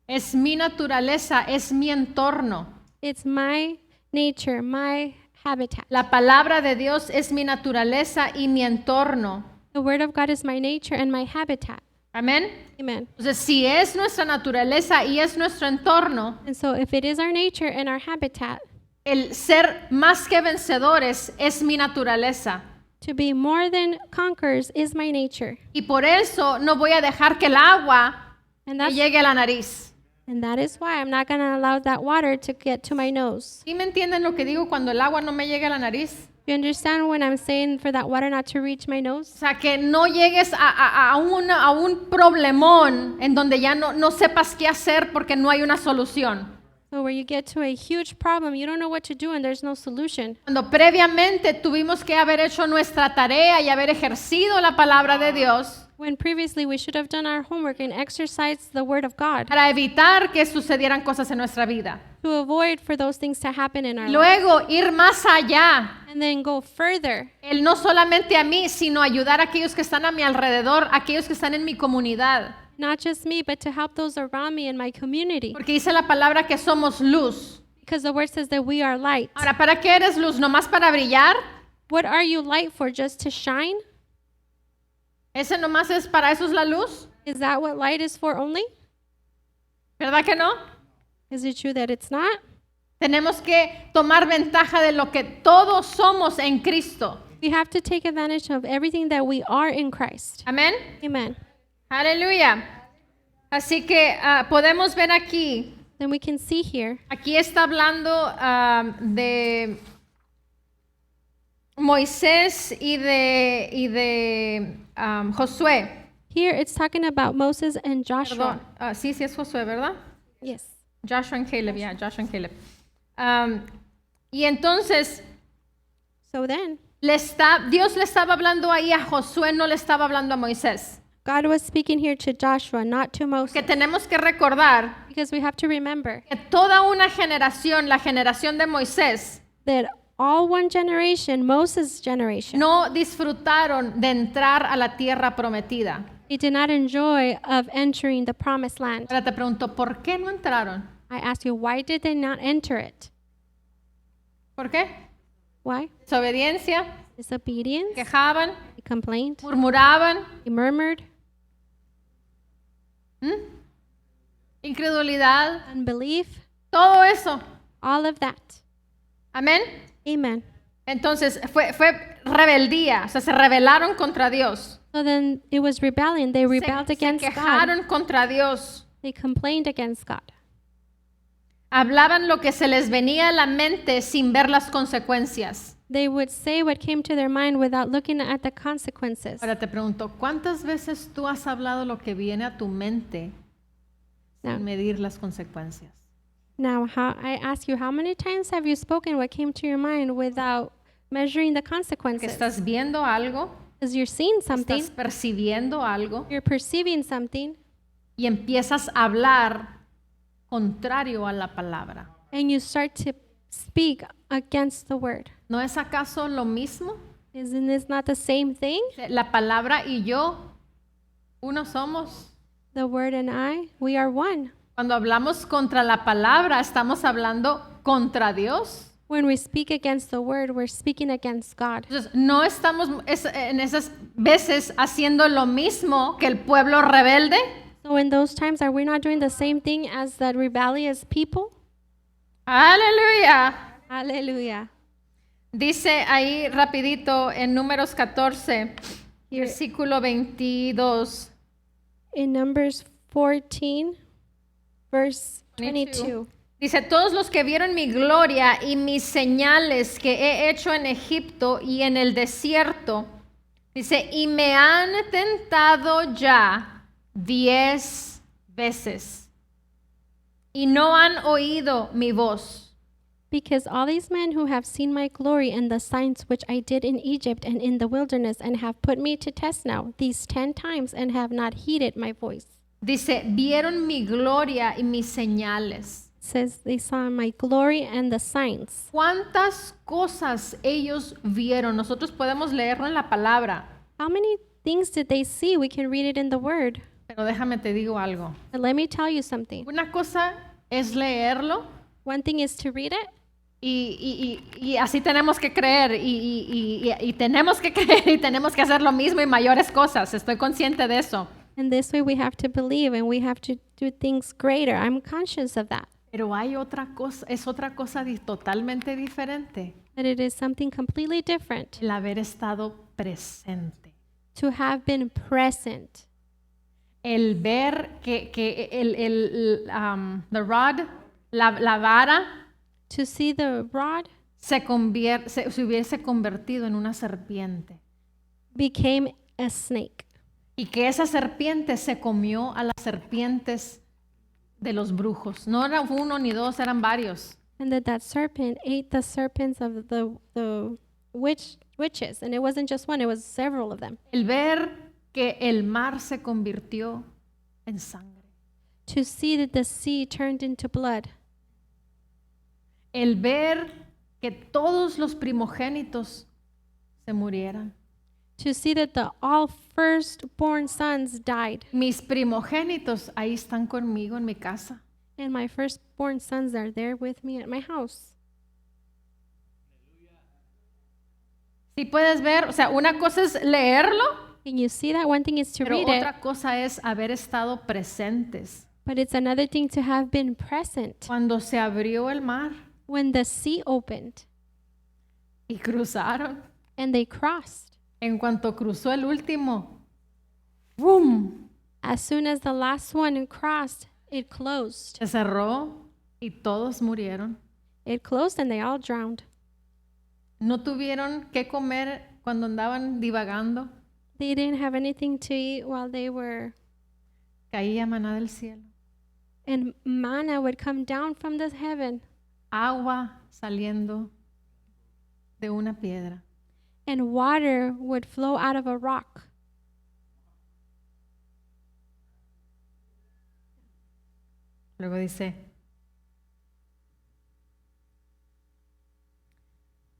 Es mi naturaleza, es mi entorno. It's my nature, my habitat. La palabra de Dios es mi naturaleza y mi entorno. The word of God is my nature and my habitat. Amén. Amen. Entonces, si es nuestra naturaleza y es nuestro entorno, And so if it is our nature and our habitat, el ser más que vencedores es mi naturaleza. to be more than conquerors is my nature. Y por eso no voy a dejar que el agua And me that's llegue a la nariz. and that is why I'm not going to allow that water to get to my nose. ¿Sí me entienden lo que digo cuando el agua no me llega a la nariz? You understand when I'm saying for that water not to reach my O nose? sea, que no llegues a un problemón en donde ya no sepas qué hacer porque no hay una solución. So where you get to a huge problem, you don't know what to do and there's no solution. Cuando previamente tuvimos que haber hecho nuestra tarea y haber ejercido la palabra de Dios When previously we should have done our homework and exercised the word of God para evitar que sucedieran cosas en nuestra vida. to avoid for those things to happen in our life. Luego ir más allá, And then go further. el no solamente a mí, sino ayudar a aquellos que están a mi alrededor, aquellos que están en mi comunidad. Not just me, but to help those around me in my community. Porque dice la palabra que somos luz. Because the word says that we are light. Ahora, ¿para qué eres luz? ¿Nomás para brillar? What are you light for? Just to shine? ¿Ese nomás es para eso es la luz? Is that what light is for only? ¿Verdad que no? Is it true that it's not? Tenemos que tomar ventaja de lo que todos somos en Cristo. We have to take advantage of everything that we are in Christ. Amén. Amen. Aleluya. Así que podemos ver aquí, Then we can see here, aquí está hablando de Moisés y de Josué. here it's talking about Moses and Joshua. Perdón, sí es Josué, ¿verdad? Yes. Joshua and Caleb, yeah, Joshua and Caleb. Y entonces So then, Dios le estaba hablando ahí a Josué, no le estaba hablando a Moisés. God was speaking here to Joshua, not to Moses. Que tenemos que recordar Because we have to remember que toda una generación, la generación de Moisés, that all one generation, Moses' generation, no disfrutaron de entrar a la tierra prometida. they did not enjoy of entering the promised land. Ahora te pregunto, ¿por qué no entraron? I ask you, why did they not enter it? ¿Por qué? Why? ¿Desobediencia? disobedience, quejaban, they complained, murmuraban, they murmured, incredulidad, unbelief, todo eso. all of that. Amén. Amen. Entonces fue rebeldía, o sea, se rebelaron contra Dios. So then it was rebellion. They Se rebelled against God. quejaron contra Dios. They complained against God. Hablaban lo que se les venía a la mente sin ver las consecuencias. They would say what came to their mind without looking at the consequences. Ahora te pregunto, ¿cuántas veces tú has hablado lo que viene a tu mente No. sin medir las consecuencias? Now, I ask you, how many times have you spoken what came to your mind without measuring the Que consequences? estás viendo algo, Because you're seeing something, estás percibiendo algo you're perceiving something, y empiezas a hablar contrario a la palabra. and you start to speak against the word. ¿No es acaso lo mismo? Isn't this not the same thing? La palabra y yo, uno somos. The word and I, we are one. Cuando hablamos contra la palabra, estamos hablando contra Dios. When we speak against the word, we're speaking against God. Entonces, no estamos en esas veces haciendo lo mismo que el pueblo rebelde. So in those times, are we not doing the same thing as the rebellious people? Aleluya. Hallelujah. Dice ahí rapidito en Números 14, Here versículo 22. in Numbers 14, verse 22. Dice, todos los que vieron mi gloria y mis señales que he hecho en Egipto y en el desierto, dice, y me han tentado ya 10 veces y no han oído mi voz. Because all these men who have seen my glory and the signs which I did in Egypt and in the wilderness and have put me to test now, these 10 times, and have not heeded my voice. Dice, vieron mi gloria y mis señales. Says they saw my glory and the signs. ¿Cuántas cosas ellos vieron? Nosotros podemos leerlo en la palabra, How many things did they see? We can read it in the word. pero déjame te digo algo. But let me tell you something. Una cosa es leerlo One thing is to read it, y así tenemos que creer y tenemos que creer y tenemos que hacer lo mismo y mayores cosas. Estoy consciente de eso. and this way we have to believe and we have to do things greater. I'm conscious of that. Pero hay otra cosa, es otra cosa totalmente diferente. But it is something completely different El haber estado presente. to have been present. El ver que the rod, la vara, To see the rod se hubiese convertido en una serpiente. became a snake. Y que esa serpiente se comió a las serpientes de los brujos. No era uno ni dos, eran varios. And that serpent ate the serpents of the witches. And it wasn't just one, it was several of them. El ver que el mar se convirtió en sangre. To see that the sea turned into blood. El ver que todos los primogénitos se murieran. To see that the all firstborn sons died. Mis primogénitos ahí están conmigo en mi casa. And my firstborn sons are there with me at my house. Si puedes ver, o sea, una cosa es leerlo, And you see that? One thing is to pero read it, otra cosa es haber estado presentes. but it's another thing to have been present Cuando se abrió el mar when the sea opened y cruzaron. and they crossed. En cuanto cruzó el último, ¡boom! As soon as the last one crossed, it closed. Se cerró y todos murieron. It closed and they all drowned. No tuvieron que comer cuando andaban divagando. They didn't have anything to eat while they were, Caía maná del cielo. and manna would come down from the heaven, Agua saliendo de una piedra. and water would flow out of a rock. Luego dice,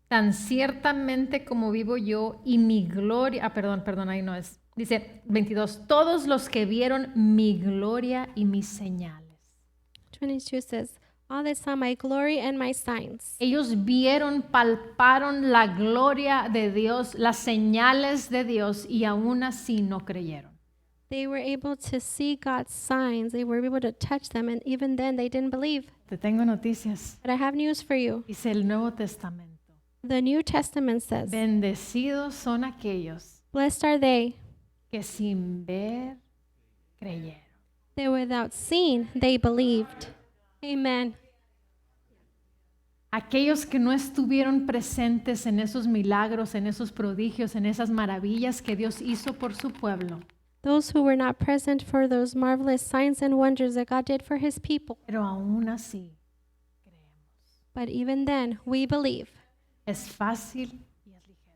tan ciertamente como vivo yo y mi gloria, perdón, ahí no es. Dice 22, todos los que vieron mi gloria y mis señales. 22 says, All that saw my glory and my signs. Ellos vieron, palparon la gloria de Dios, las señales de Dios y aún así no creyeron. They were able to see God's signs. They were able to touch them, and even then they didn't believe. Te tengo noticias. But I have news for you. Dice el Nuevo Testamento. The New Testament says, Bendecidos son aquellos blessed are they que sin ver creyeron. that without seeing they believed. Amen. Aquellos que no estuvieron presentes en esos milagros, en esos prodigios, en esas maravillas que Dios hizo por su pueblo. Those who were not present for those marvelous signs and wonders that God did for his people. Pero aún así creemos. But even then, we believe. Es fácil y es ligero.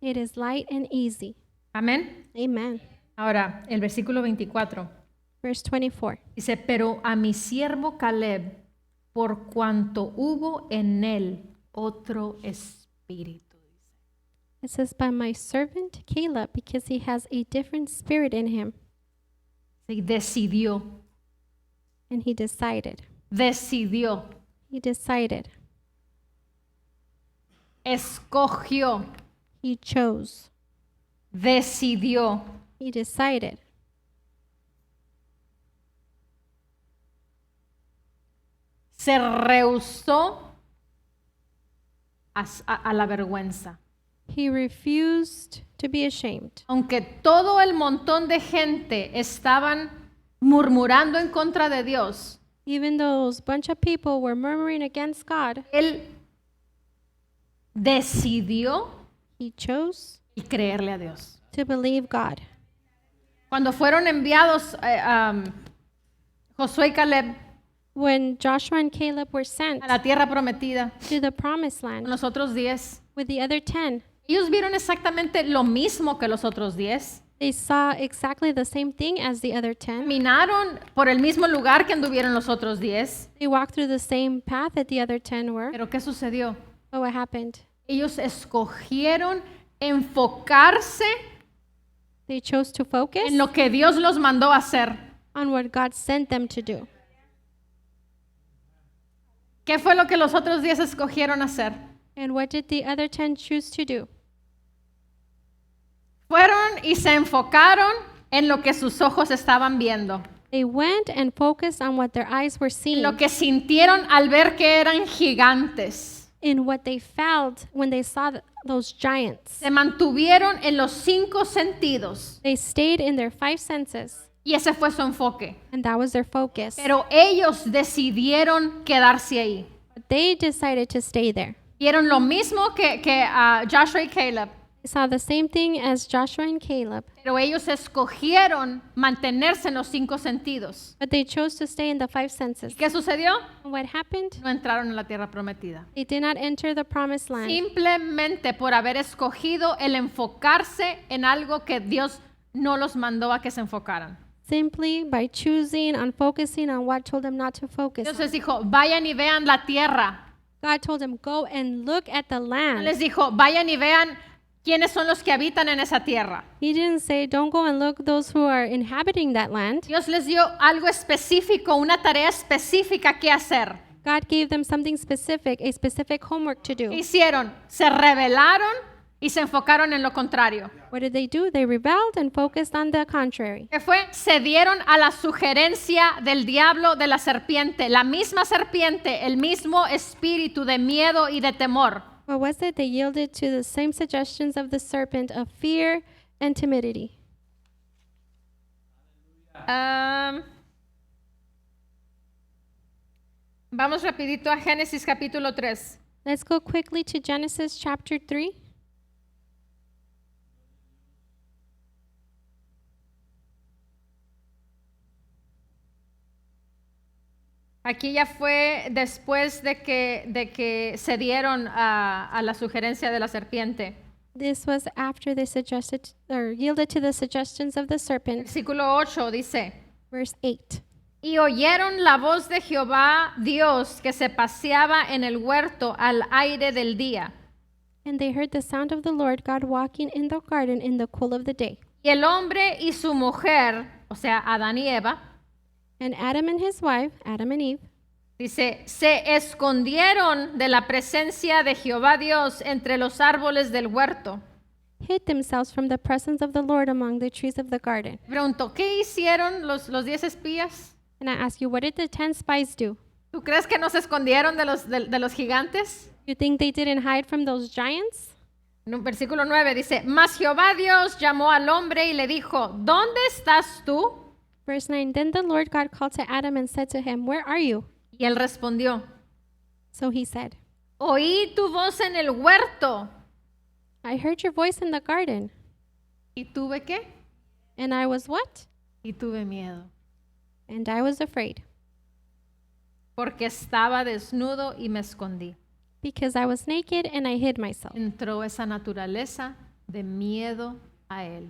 It is light and easy. Amén. Amen. Ahora, el versículo 24 Verse 24. dice, pero a mi siervo Caleb, por cuanto hubo en él otro espíritu. It says, by my servant Caleb, because he has a different spirit in him. Sí, decidió, And he decided. decidió, He decided. escogió, He chose. decidió. He decided. Se rehusó a la vergüenza. He refused to be ashamed. Aunque todo el montón de gente estaban murmurando en contra de Dios, Even those bunch of people were murmuring against God, él decidió he chose y creerle a Dios. to believe God. Cuando fueron enviados Josué y Caleb When Joshua and Caleb were sent a la tierra prometida to the promised con land los otros 10, with the other 10, ellos vieron exactamente lo mismo que los otros 10. they saw exactly the same thing as the other 10. Caminaron por el mismo lugar que anduvieron los otros 10. They walked through the same path that the other 10 were. Pero ¿qué sucedió? But what happened? Ellos escogieron enfocarse They chose to focus en lo que Dios los mandó a hacer. on what God sent them to do. ¿Qué fue lo que los otros 10 escogieron hacer? And what did the other 10 choose to do? Fueron y se enfocaron en lo que sus ojos estaban viendo, They went and focused on what their eyes were en seeing, lo que sintieron al ver que eran gigantes. in what they felt when they saw those giants. Se mantuvieron en los 5 sentidos They stayed in their 5 senses, y ese fue su enfoque. and that was their focus. Pero ellos decidieron quedarse ahí. But they decided to stay there. Vieron lo mismo que Joshua y Caleb, They saw the same thing as Joshua and Caleb, pero ellos escogieron mantenerse en los 5 sentidos. but they chose to stay in the 5 senses. ¿Y qué sucedió? And what happened? No entraron en la tierra prometida. They did not enter the promised land. Simplemente por haber escogido el enfocarse en algo que Dios no los mandó a que se enfocaran. Simply by choosing and focusing on what told them not to focus. Dios les dijo, vayan y vean la tierra. God told them, go and look at the No land. les dijo, vayan y vean quiénes son los que habitan en esa tierra. He didn't say, don't go and look those who are inhabiting that land. Dios les dio algo específico, una tarea específica que hacer. God gave them something specific, a specific homework to ¿Qué do. hicieron? Se rebelaron y se enfocaron en lo contrario. What did they do? They rebelled and focused on the contrary. ¿Qué fue? Cedieron a la sugerencia del diablo, de la serpiente. La misma serpiente, el mismo espíritu de miedo y de temor. What was it? They yielded to the same suggestions of the serpent of fear and timidity. Vamos rapidito a Génesis capítulo 3. Let's go quickly to Genesis chapter 3. Aquí ya fue después de que cedieron a la sugerencia de la serpiente. This was after they suggested or yielded to the suggestions of the serpent. Versículo 8 dice, Verse 8. y oyeron la voz de Jehová Dios que se paseaba en el huerto al aire del día. And they heard the sound of the Lord God walking in the garden in the cool of the day. Y el hombre y su mujer, o sea, Adán y Eva, And Adam and his wife, Adam and Eve, Dice, se escondieron de la presencia de Jehová Dios entre los árboles del huerto. hid themselves from the presence of the Lord among the trees of the garden. Pregunto, ¿qué hicieron los 10 espías? And I ask you, what did the 10 spies do? ¿Tú crees que no se escondieron de los gigantes? You think they didn't hide from those giants? En un versículo 9 dice, mas Jehová Dios llamó al hombre y le dijo, ¿dónde estás tú? Verse 9, then the Lord God called to Adam and said to him, where are you? Y él respondió, So he said, oí tu voz en el huerto. I heard your voice in the garden. ¿Y tuve qué? And I was what? Y tuve miedo, And I was afraid, porque estaba desnudo y me escondí. because I was naked and I hid myself. Entró esa naturaleza de miedo a él.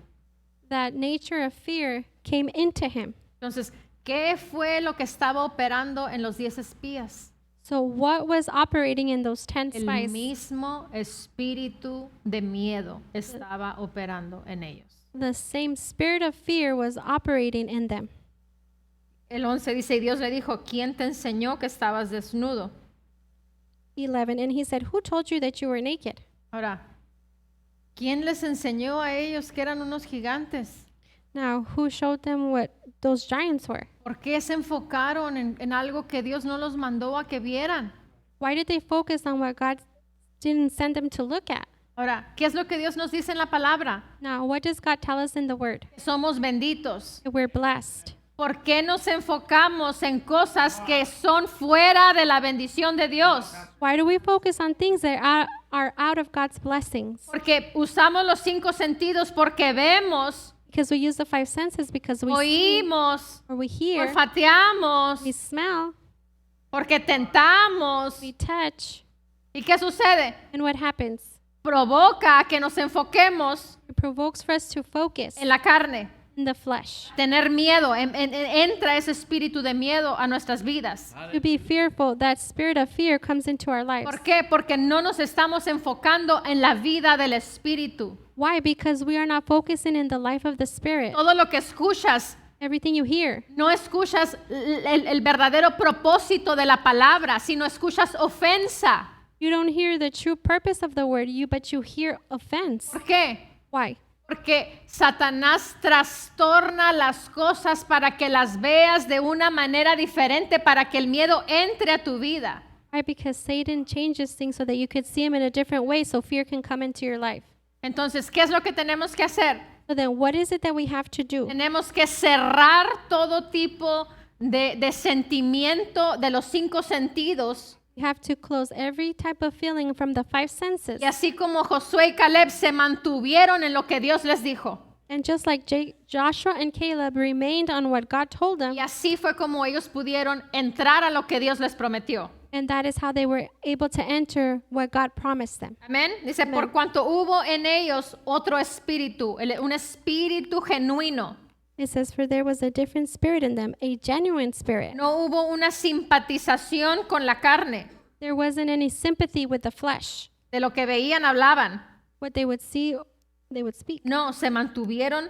That nature of fear came into him. Entonces, ¿qué fue lo que estaba operando en los 10 espías? So what was operating in those 10 El spies? mismo espíritu de miedo estaba operando en ellos. The same spirit of fear was operating in them. El 11 dice, y Dios le dijo, ¿quién te enseñó que estabas desnudo? 11, and he said, who told you that you were naked? Ahora, ¿quién les enseñó a ellos que eran unos gigantes? Now, who showed them what those giants were? ¿Por qué se enfocaron en algo que Dios no los mandó a que vieran? Why did they focus on what God didn't send them to look at? Ahora, ¿qué es lo que Dios nos dice en la palabra? Now, what does God tell us in the Word? Somos benditos. That we're blessed. ¿Por qué nos enfocamos en cosas que son fuera de la bendición de Dios? Why do we focus on things that are out of God's blessings? Porque usamos los 5 sentidos porque vemos, Because we use the 5 senses, because we see, oímos, or we hear, olfateamos, we smell, porque tentamos. we touch. ¿Y qué sucede? And what happens? Provoca que nos enfoquemos It provokes for us to focus en la carne, in the flesh, tener miedo, entra ese espíritu de miedo a nuestras vidas. to be fearful. That spirit of fear comes into our lives. ¿Por qué? Porque no nos estamos enfocando en la vida del espíritu. Why? Because we are not focusing in the life of the Spirit. Todo lo que escuchas, Everything you hear, no escuchas el verdadero propósito de la palabra, sino escuchas ofensa. you don't hear the true purpose of the word, but you hear offense. ¿Por qué? Why? Porque Satanás trastorna las cosas para que las veas de una manera diferente, para que el miedo entre a tu vida. Why? Because Satan changes things so that you could see him in a different way, so fear can come into your life. Entonces, ¿qué es lo que tenemos que hacer? So then what is it that we have to do? Tenemos que cerrar todo tipo de sentimiento de los 5 sentidos. We have to close every type of feeling from the 5 senses. Y así como Josué y Caleb se mantuvieron en lo que Dios les dijo. And just like Joshua and Caleb remained on what God told them, Y así fue como ellos pudieron entrar a lo que Dios les prometió. and that is how they were able to enter what God promised them. Amén. Dice, Amén. por cuanto hubo en ellos otro espíritu, un espíritu genuino. It says, for there was a different spirit in them, a genuine spirit. No hubo una simpatización con la carne. There wasn't any sympathy with the flesh. De lo que veían, hablaban. What they would see, they would speak. No, se mantuvieron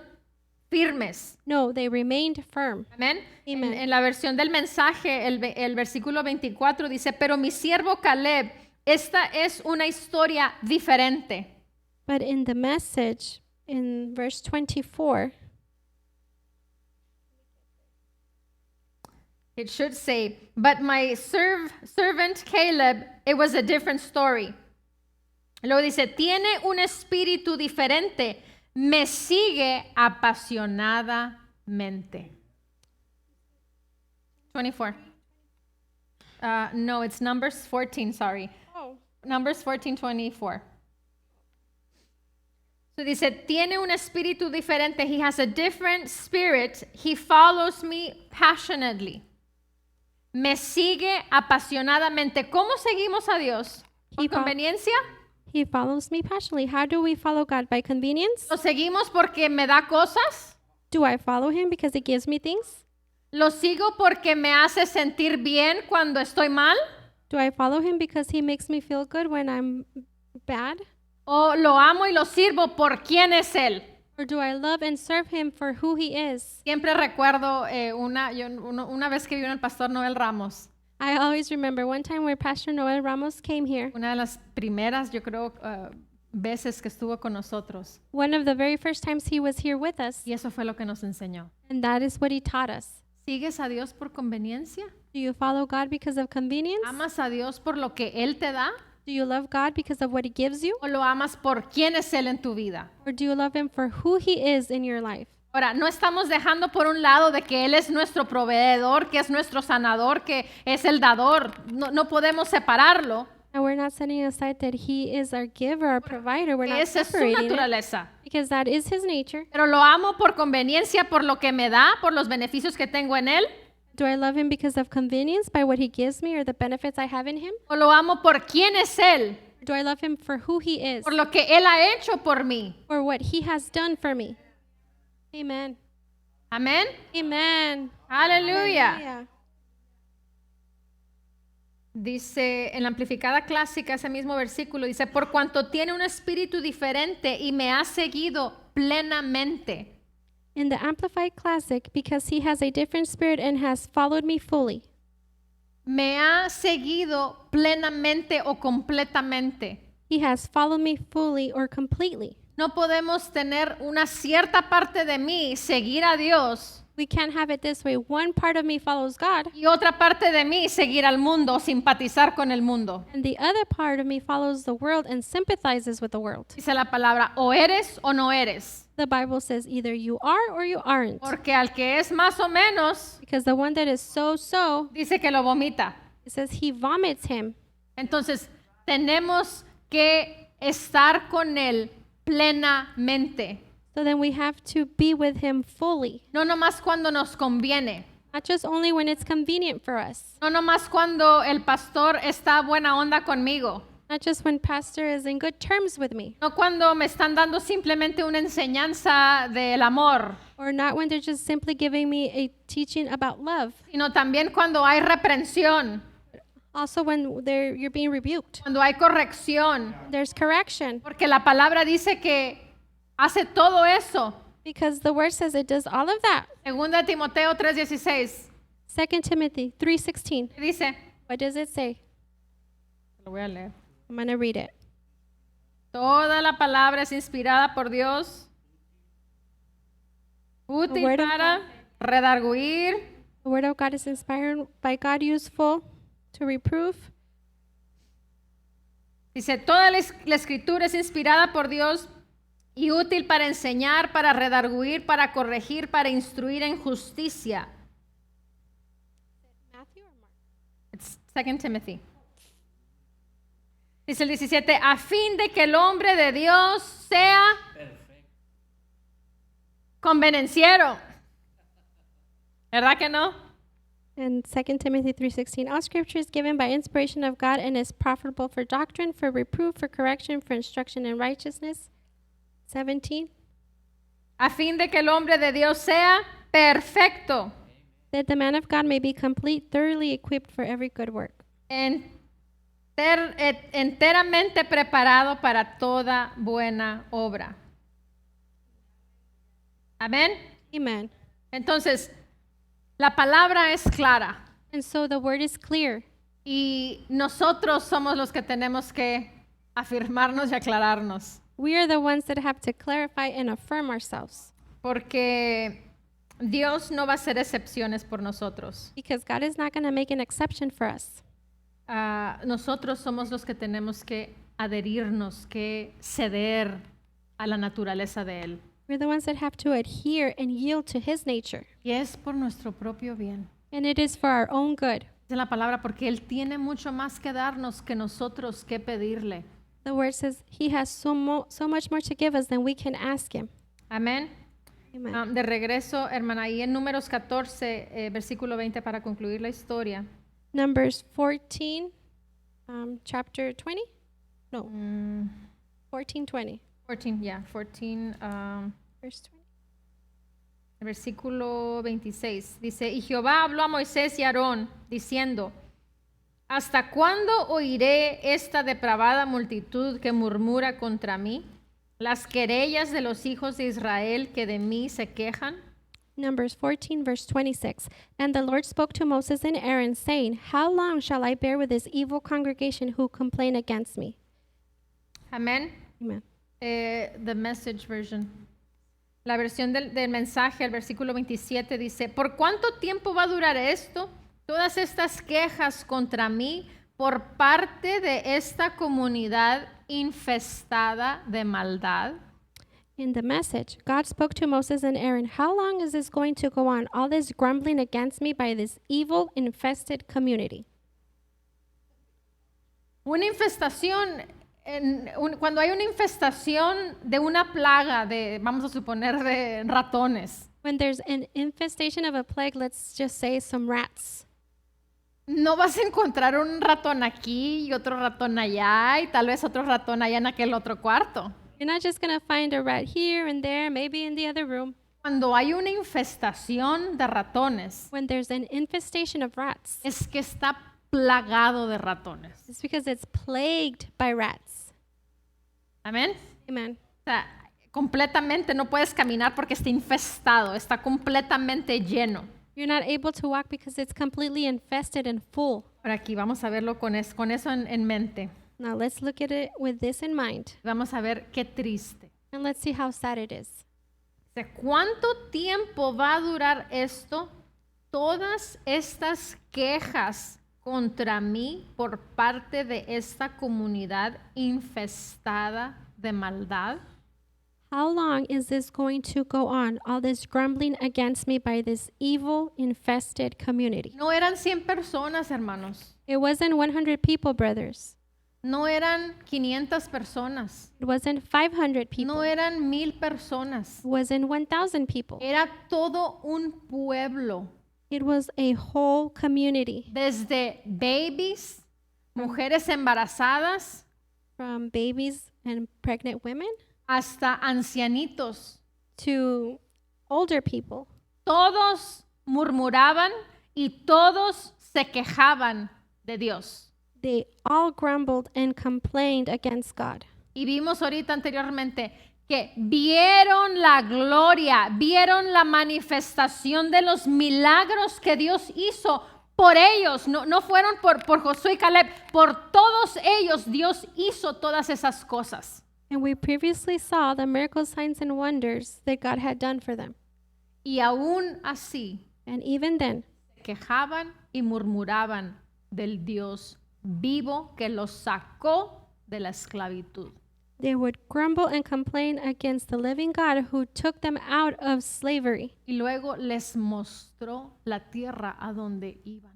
firmes. No, they remained firm. Amén. Amen. En la versión del mensaje, el versículo 24 dice, pero mi siervo Caleb, esta es una historia diferente. But in the message, in verse 24, It should say, but my servant Caleb, it was a different story. Luego dice, tiene un espíritu diferente, me sigue apasionadamente. 24. No, it's Numbers 14, sorry. Numbers 14:24. So dice, tiene un espíritu diferente. He has a different spirit. He follows me passionately. Me sigue apasionadamente. ¿Cómo seguimos a Dios? ¿Por He fo- conveniencia? he follows me passionately. How do we follow God? By convenience? ¿Lo seguimos porque me da cosas? Do I follow him because he gives me things? ¿Lo sigo porque me hace sentir bien cuando estoy mal? Do I follow him because he makes me feel good when I'm bad? ¿O lo amo y lo sirvo por quién es Él? Or do I love and serve him for who he is? Siempre recuerdo una vez que vino el pastor Noel Ramos. I always remember one time where Pastor Noel Ramos came here. Una de las primeras, yo creo, veces que estuvo con nosotros. One of the very first times he was here with us. Y eso fue lo que nos enseñó. And that is what he taught us. ¿Sigues a Dios por conveniencia? Do you follow God because of convenience? ¿Amas a Dios por lo que Él te da? Do you love God because of what he gives you? ¿O lo amas por quién es Él en tu vida? Or do you love him for who he is in your life? Ahora, no estamos dejando por un lado de que Él es nuestro proveedor, que es nuestro sanador, que es el dador. No podemos separarlo. And we're not setting aside that he is our giver, our provider. We're not Esa es su separating it naturaleza. because that is his nature. Pero lo amo por conveniencia, por lo que me da, por los beneficios que tengo en Él. Do I love him because of convenience, by what he gives me or the benefits I have in him? ¿O lo amo por quién es Él? Or do I love him for who he is Por lo que Él ha hecho por mí. or what he has done for me? Amen. Amén. Amen. Aleluya. Yeah. Dice en la amplificada clásica ese mismo versículo, dice, por cuanto tiene un espíritu diferente y me ha seguido plenamente. In the Amplified Classic, because he has a different spirit and has followed me fully. Me ha seguido plenamente o completamente. He has followed me fully or completely. No podemos tener una cierta parte de mí seguir a Dios We can't have it this way. One part of me follows God, y otra parte de mí seguir al mundo o simpatizar con el mundo. and the other part of me follows the world and sympathizes with the world. Dice la palabra, o eres o no eres. The Bible says either you are or you aren't. Porque al que es más o menos, Because the one that is so, dice que lo vomita. it says he vomits him. Entonces, tenemos que estar con Él plenamente. So then we have to be with him fully. No nomás cuando nos conviene. Not just only when it's convenient for us. No nomás cuando el pastor está buena onda conmigo. Not just when pastor is in good terms with me. No cuando me están dando simplemente una enseñanza del amor. Or not when they're just simply giving me a teaching about love. Sino también cuando hay reprensión. Also when you're being rebuked. Cuando hay corrección. There's correction. Porque la palabra dice que hace todo eso. Because the word says it does all of that. Segunda Timoteo 3:16. 2 Timothy 3:16. ¿Qué dice? What does it say? Lo voy a leer. I'm going to read it. Toda la palabra es inspirada por Dios, útil word of para redarguir, The word of God is inspired by God, useful to reprove. dice, toda la escritura es inspirada por Dios y útil para enseñar, para redarguir, para corregir, para instruir en justicia. Matthew or Mark? It's 2 Timothy. Dice el 17, a fin de que el hombre de Dios sea convenenciero. ¿Verdad que no? And 2 Timothy 3:16, all scripture is given by inspiration of God and is profitable for doctrine, for reproof, for correction, for instruction in righteousness. 17, A fin de que el hombre de Dios sea perfecto, that the man of God may be complete, thoroughly equipped for every good work, enteramente preparado para toda buena obra. Amén. Amen. Entonces, la palabra es clara And so the word is clear, y nosotros somos los que tenemos que afirmarnos y aclararnos, we are the ones that have to clarify and affirm ourselves, porque Dios no va a hacer excepciones por nosotros. because God is not going to make an exception for us. Nosotros somos los que tenemos que adherirnos, que ceder a la naturaleza de Él. We're the ones that have to adhere and yield to his nature. Y es por nuestro propio bien. And it is for our own good. Dice la palabra, porque Él tiene mucho más que darnos que nosotros que pedirle. The word says he has so much more to give us than we can ask him. Amén. Amen. De regreso, hermana, ahí en Números 14, versículo 20, para concluir la historia. Numbers 14, chapter 20? No, 14:20. 14, yeah, 14, Verse 20. versículo 26. Dice, y Jehová habló a Moisés y a Aarón, diciendo, ¿hasta cuándo oiré esta depravada multitud que murmura contra mí? Las querellas de los hijos de Israel que de mí se quejan. Numbers 14, verse 26. And the Lord spoke to Moses and Aaron, saying, How long shall I bear with this evil congregation who complain against me? Amén. Amen. The Message Version. La versión del mensaje, el versículo 27 dice, ¿por cuánto tiempo va a durar esto? Todas estas quejas contra mí por parte de esta comunidad infestada de maldad. In the Message, God spoke to Moses and Aaron, How long is this going to go on, all this grumbling against me by this evil, infested community? Una infestación, cuando hay una infestación de una plaga, vamos a suponer, de ratones, When there's an infestation of a plague, let's just say some rats. no vas a encontrar un ratón aquí y otro ratón allá y tal vez otro ratón allá en aquel otro cuarto. You're not just going to find a rat here and there, maybe in the other room. Cuando hay una infestación de ratones, When there's an infestation of rats, es que está plagado de ratones. it's because it's plagued by rats. Amén. Amen. O sea, completamente no puedes caminar porque está infestado, está completamente lleno. You're not able to walk because it's completely infested and full. Por aquí vamos a verlo con eso en mente. Now let's look at it with this in mind, Vamos a ver qué triste. and let's see how sad it is. O sea, ¿cuánto tiempo va a durar esto? Todas estas quejas contra mí por parte de esta comunidad infestada de maldad. How long is this going to go on, all this grumbling against me by this evil, infested community? No eran 100 personas, hermanos. It wasn't 100 people, brothers. No eran 500 personas. It wasn't 500 people. No eran 1000 personas. It wasn't 1,000 people. Era todo un pueblo. It was a whole community, Desde babies, mujeres embarazadas, from babies and pregnant women hasta ancianitos. to older people. Todos murmuraban y todos se quejaban de Dios. They all grumbled and complained against God. Y vimos ahorita anteriormente que vieron la gloria, vieron la manifestación de los milagros que Dios hizo por ellos. No fueron por Josué y Caleb, por todos ellos Dios hizo todas esas cosas. And we previously saw the miracles, signs, and wonders that God had done for them. Y aún así And even then, se quejaban y murmuraban del Dios vivo que los sacó de la esclavitud. they would grumble and complain against the living God who took them out of slavery. Y luego les mostró la tierra a donde iban.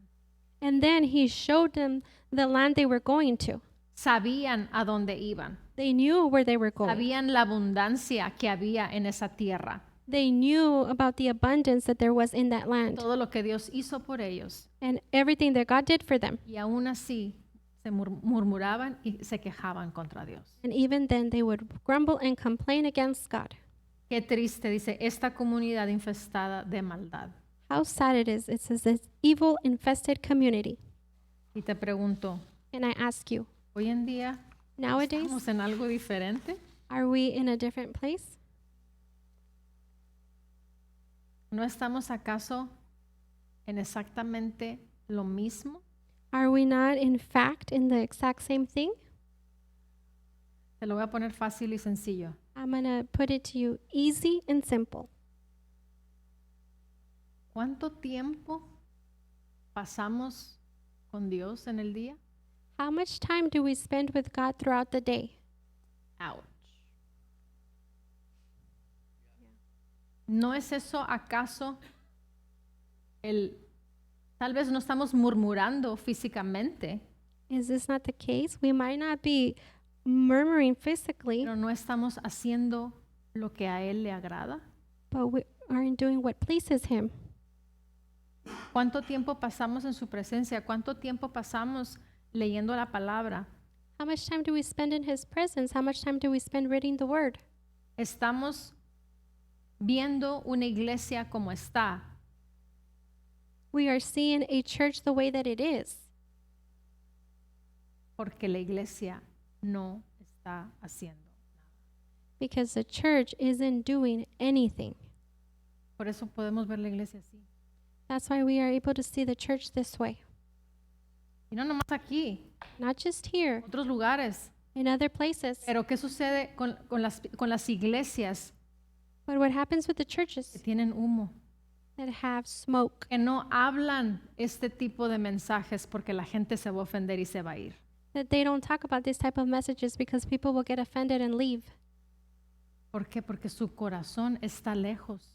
And then he showed them the land they were going to. Sabían a dónde iban. They knew where they were going. Sabían la abundancia que había en esa tierra. They knew about the abundance that there was in that land Todo lo que Dios hizo por ellos. and everything that God did for them. Y aún así se murmuraban y se quejaban contra Dios. And even then, they would grumble and complain against God. Qué triste, dice, esta comunidad infestada de maldad. How sad it is. It says this evil, infested community. Y te pregunto, And I ask you, hoy en día nowadays, estamos en algo diferente. are we in a different place? ¿No estamos acaso en exactamente lo mismo? Are we not, in fact, in the exact same thing? Te lo voy a poner fácil y sencillo. I'm going to put it to you easy and simple. ¿Cuánto tiempo pasamos con Dios en el día? How much time do we spend with God throughout the day? Ouch. ¿No es eso acaso tal vez no estamos murmurando físicamente, Is this not the case? We might not be murmuring physically, pero no estamos haciendo lo que a Él le agrada? but we aren't doing what pleases Him. ¿Cuánto tiempo pasamos en su presencia? ¿Cuánto tiempo pasamos leyendo la palabra? How much time do we spend in His presence? How much time do we spend reading the Word? Estamos viendo una iglesia como está, We are seeing a church the way that it is porque la iglesia no está haciendo. because the church isn't doing anything. Por eso podemos ver la iglesia así. That's why we are able to see the church this way. Y no nomás aquí, Not just here, en otros lugares. in other places. Pero ¿qué sucede con las iglesias But what happens with the que churches tienen humo? that have smoke? Que no hablan este tipo de mensajes porque la gente se va a ofender y se va a ir. That they don't talk about this type of messages because people will get offended and leave. ¿Por qué? Porque su corazón está lejos.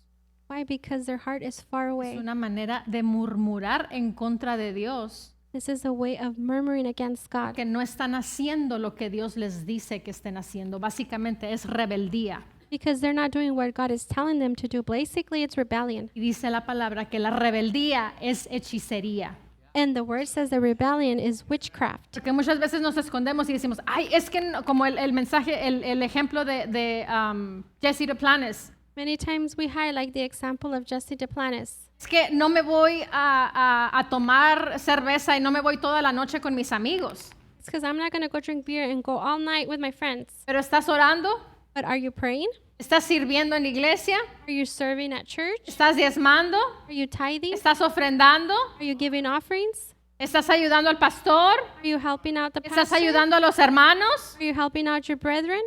Why? Because their heart is far Es away. una manera de murmurar en contra de Dios, This is a way of murmuring against God. que no están haciendo lo que Dios les dice que estén haciendo. Básicamente es rebeldía. Because they're not doing what God is telling them to do. Basically, it's rebellion. Y dice la palabra que la rebeldía es hechicería. And the word says that rebellion is witchcraft. Porque muchas veces nos escondemos y decimos, ay, es que como el mensaje, el ejemplo de Jesse Duplantis. Many times we highlight the example of Jesse Duplantis. Es que no me voy a tomar cerveza y no me voy toda la noche con mis amigos. It's because I'm not going to go drink beer and go all night with my friends. Pero estás orando, But are you praying? estás sirviendo en la iglesia, Are you serving at church? estás diezmando, Are you tithing? estás ofrendando, Are you giving offerings? estás ayudando al pastor, Are you helping out the estás pastor? ayudando a los hermanos, Are you helping out your brethren?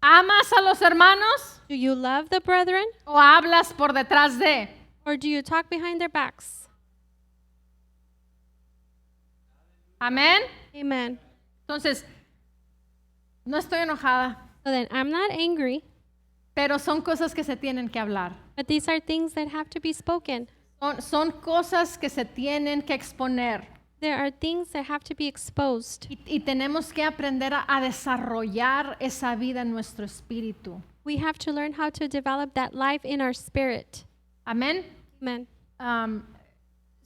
amas a los hermanos Do you love the brethren? o hablas por detrás de. Or do you talk behind their backs? Amén. Amen. Entonces, no estoy enojada, So then I'm not angry, pero son cosas que se tienen que hablar. but these are things that have to be spoken. Son cosas que se tienen que exponer. There are things that have to be exposed. Y tenemos que aprender a desarrollar esa vida en nuestro espíritu. We have to learn how to develop that life in our spirit. Amén. Amen.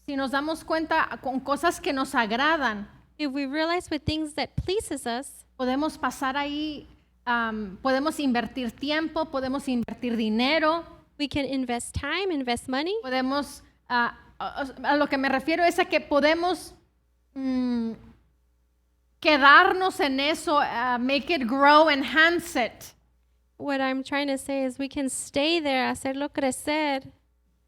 Si nos damos cuenta con cosas que nos agradan, If we realize with things that pleases us, podemos pasar ahí, podemos invertir tiempo, podemos invertir dinero, we can invest time, invest money. podemos, a lo que me refiero es a que podemos quedarnos en eso, make it grow, enhance it. What I'm trying to say is we can stay there, hacerlo crecer,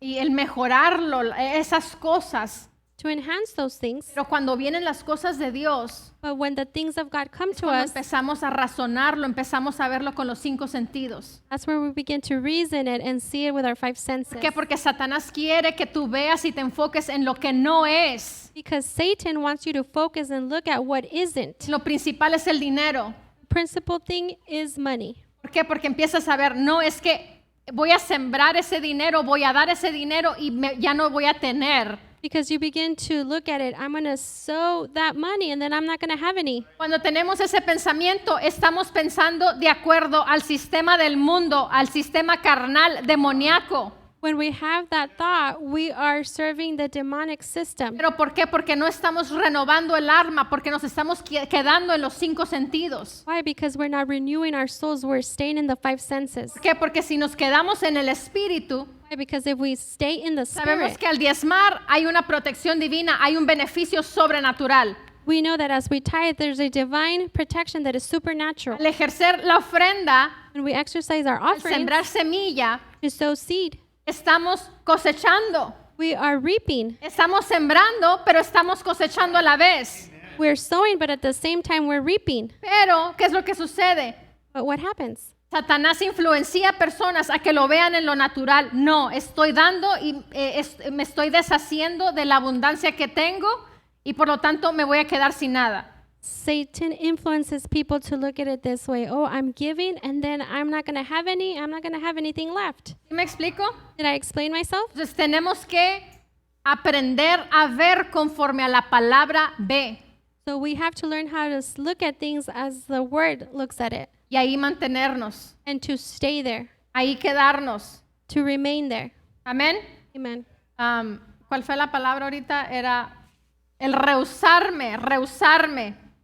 Y el mejorarlo, esas cosas. to enhance those things. Pero cuando vienen las cosas de Dios, But when the things of God come to cuando us, empezamos a razonarlo, empezamos a verlo con los 5 sentidos. that's where we begin to reason it and see it with our 5 senses. ¿Por qué? Porque Satanás quiere que tú veas y te enfoques en lo que no es. Because Satan wants you to focus and look at what isn't. Lo principal es el dinero. Principal thing is money. ¿Por qué? Porque empiezas a ver, no, es que voy a sembrar ese dinero, voy a dar ese dinero y ya no voy a tener. Because you begin to look at it, I'm going to sow that money and then I'm not going to have any. Cuando tenemos ese pensamiento, estamos pensando de acuerdo al sistema del mundo, al sistema carnal, demoníaco. When we have that thought, we are serving the demonic system. ¿Pero por qué? Porque no estamos renovando el alma, porque nos estamos quedando en los 5 sentidos. Why? Because we're not renewing our souls, we're staying in the 5 senses. ¿Por qué? Porque si nos quedamos en el espíritu, Why? Because if we stay in the sabemos spirit, que al diezmar hay una protección divina, hay un beneficio sobrenatural. we know that as we tithe, there's a divine protection that is supernatural. Al ejercer la ofrenda, When we exercise our al offerings sembrar semilla, to sow seed, estamos cosechando. we are reaping. Estamos sembrando, pero estamos cosechando a la vez. We're sowing, but at the same time, we're reaping. Pero, ¿qué es lo que sucede? But what happens? Satanás influencia a personas a que lo vean en lo natural. No, estoy dando y me estoy deshaciendo de la abundancia que tengo y por lo tanto me voy a quedar sin nada. Satan influences people to look at it this way. Oh, I'm giving, and then I'm not going to have any. I'm not going to have anything left. ¿Sí me explico? Did I explain myself? Entonces tenemos que aprender a ver conforme a la palabra ve So we have to learn how to look at things as the word looks at it, y ahí mantenernos, and to stay there, ahí quedarnos. to remain there. Amén. Amen. ¿Cuál fue la palabra ahorita? Era el rehusarme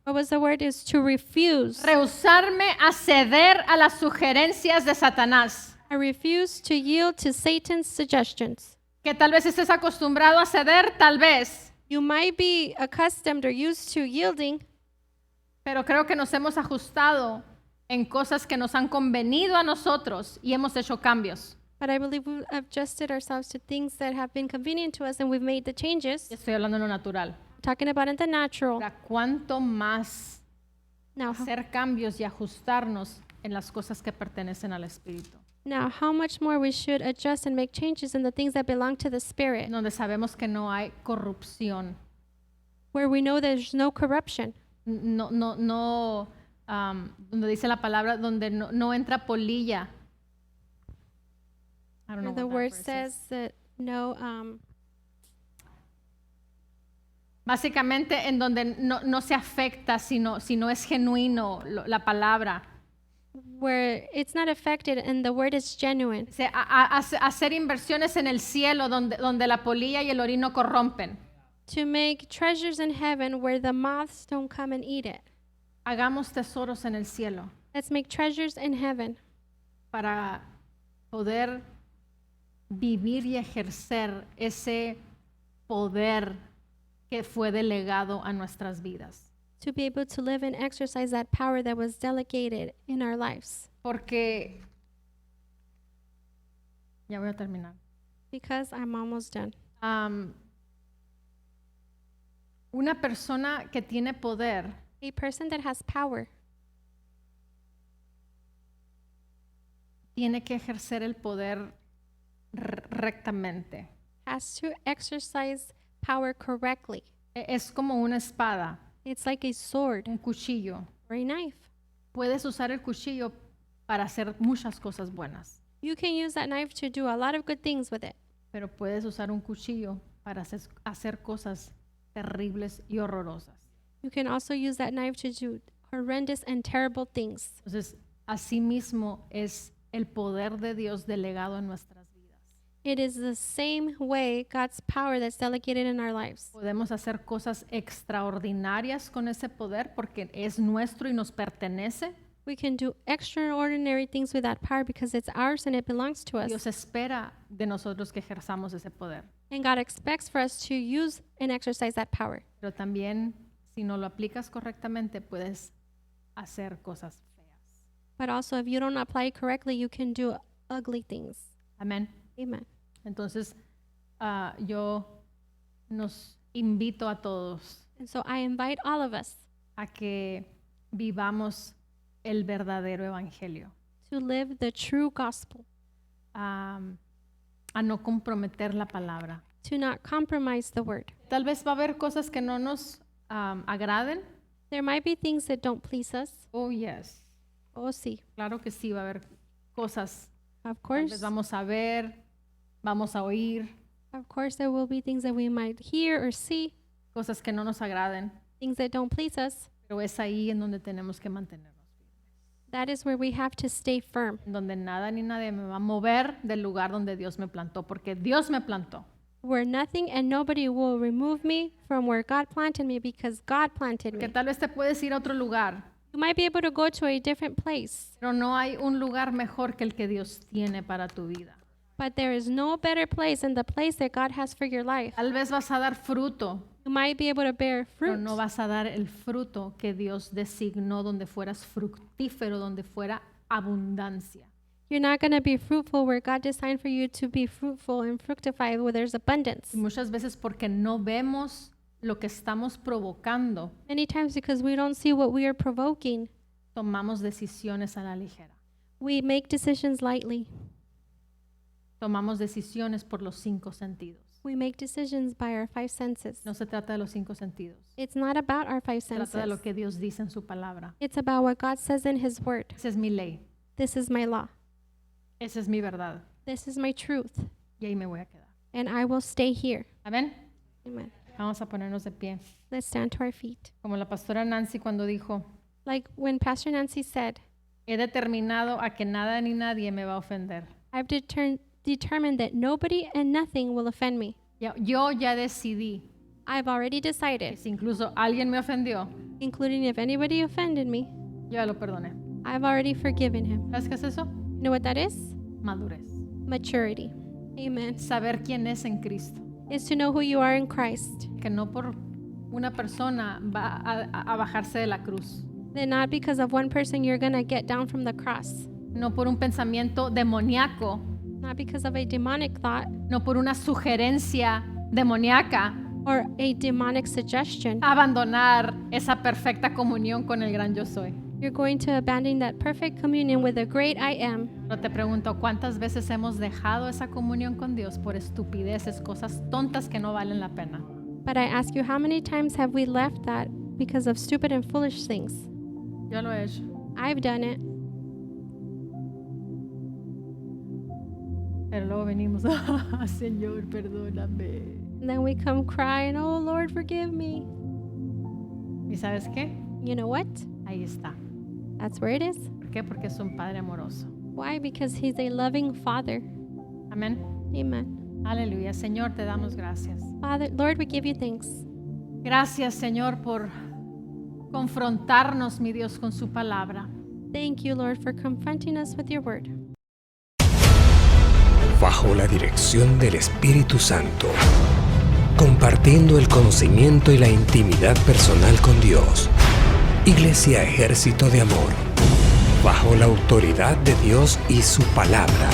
What was the word? Is to refuse. Rehusarme a ceder a las sugerencias de Satanás. I refuse to yield to Satan's suggestions. Que tal vez estés acostumbrado a ceder, tal vez. You might be accustomed or used to yielding, Pero creo que nos hemos ajustado en cosas que nos han convenido a nosotros y hemos hecho cambios. But I believe we've adjusted ourselves to things that have been convenient to us and we've made the changes. Estoy hablando en lo natural. Talking about in the natural. Ahora, ¿cuánto más Now, hacer cambios y ajustarnos en las cosas que pertenecen al Espíritu? how much more we should adjust and make changes in the things that belong to the Spirit, Donde sabemos que no hay corrupción. where we know there's no corruption, No, donde dice la palabra, donde no entra polilla. I don't know where the what that word verse is. says that no, Básicamente en donde no se afecta, sino es genuino la palabra. where it's not affected and the word is genuine. Dice, hacer inversiones en el cielo donde la polilla y el orino corrompen. To make treasures in heaven where the moths don't come and eat it. Hagamos tesoros en el cielo Let's make treasures in heaven para poder vivir y ejercer ese poder que fue delegado a nuestras vidas. to be able to live and exercise that power that was delegated in our lives. Porque, ya voy a terminar. Because I'm almost done. Una persona que tiene poder A person that has power tiene que ejercer el poder rectamente. has to exercise power correctly. Es como una espada, It's like a sword un cuchillo. or a knife. Puedes usar el cuchillo para hacer muchas cosas buenas, You can use that knife to do a lot of good things with it, pero puedes usar un cuchillo para hacer cosas terribles y horrorosas. you can also use that knife to do horrendous and terrible things. Entonces, así mismo es el poder de Dios delegado en nuestras vidas. It is the same way God's power that's delegated in our lives. Podemos hacer cosas extraordinarias con ese poder porque es nuestro y nos pertenece. We can do extraordinary things with that power because it's ours and it belongs to us. Dios espera de nosotros que ejerzamos ese poder. And God expects for us to use and exercise that power. Pero también, si no lo aplicas correctamente, puedes hacer cosas feas. But also, if you don't apply it correctly, you can do ugly things. Amén. Amen. Entonces, yo nos invito a todos And so I invite all of us a que vivamos el verdadero evangelio, to live the true gospel, a no comprometer la palabra. to not compromise the word. Tal vez va a haber cosas que no nos agraden. There might be things that don't please us. Oh, yes. Oh, sí. Claro que sí, va a haber cosas. Of Tal vez course. vamos a ver, vamos a oír, Of course, there will be things that we might hear or see, cosas que no nos agraden. things that don't please us. Pero es ahí en donde tenemos que mantenernos, That is where we have to stay firm, en donde nada ni nadie me va a mover del lugar donde Dios me plantó, porque Dios me plantó. where nothing and nobody will remove me from where God planted me because God planted Porque me. tal vez te puedes ir a otro lugar, You might be able to go to a different place, pero no hay un lugar mejor que el que Dios tiene para tu vida. but there is no better place than the place that God has for your life. Tal vez vas a dar fruto, You might be able to bear pero fruit, no vas a dar el fruto que Dios designó donde fueras fructífero, donde fuera abundancia. you're not going to be fruitful where God designed for you to be fruitful and fructify where there's abundance. Y muchas veces porque no vemos lo que estamos provocando, Many times because we don't see what we are provoking, tomamos decisiones a la ligera. we make decisions lightly. Tomamos decisiones por los 5 sentidos. We make decisions by our 5 senses. No se trata de los 5 sentidos. It's not about our 5 Se trata de lo senses. que Dios dice en su palabra. It's about what God says in His Word. Esa es mi ley. This is my law. Esa es mi verdad. This is my truth. Y ahí me voy a quedar. And I will stay here. Amén. Amen. Vamos a ponernos de pie. Let's stand to our feet. Como la pastora Nancy cuando dijo, Like when Pastor Nancy said, he determinado a que nada ni nadie me va a ofender. I've determined that nobody and nothing will offend me. Yo ya decidí I've already que decided, si incluso alguien me ofendió, including if anybody offended me, yo ya lo perdoné. I've already forgiven him. ¿Sabes qué es eso? You know what that is? Madurez. Maturity. Amen. Saber quién es en Cristo. Is to know who you are in Christ. Que no por una persona va a bajarse de la cruz. That not because of one person you're going to get down from the cross. No por un pensamiento demoníaco not because of a demonic thought no por una sugerencia demoníaca, or a demonic suggestion. abandonar esa perfecta comunión con el gran yo soy. You're going to abandon that perfect communion with the great I am. Pero te pregunto, ¿cuántas veces hemos dejado esa comunión con Dios por estupideces, cosas tontas que no valen la pena? But I ask you, how many times have we left that because of stupid and foolish things? Yo lo he hecho. I've done it. Pero luego venimos, Señor, perdóname. And then we come crying, oh Lord, forgive me. ¿Y sabes qué? You know what? Ahí está. That's where it is. ¿Por qué? Porque es un Padre amoroso. Why? Because He's a loving Father. Amén. Amen. Aleluya. Señor, te damos gracias. Father, Lord, we give you thanks. Gracias, Señor, por confrontarnos, mi Dios, con su palabra. Thank you, Lord, for confronting us with your word. Bajo la dirección del Espíritu Santo, compartiendo el conocimiento y la intimidad personal con Dios. Iglesia Ejército de Amor, bajo la autoridad de Dios y su palabra.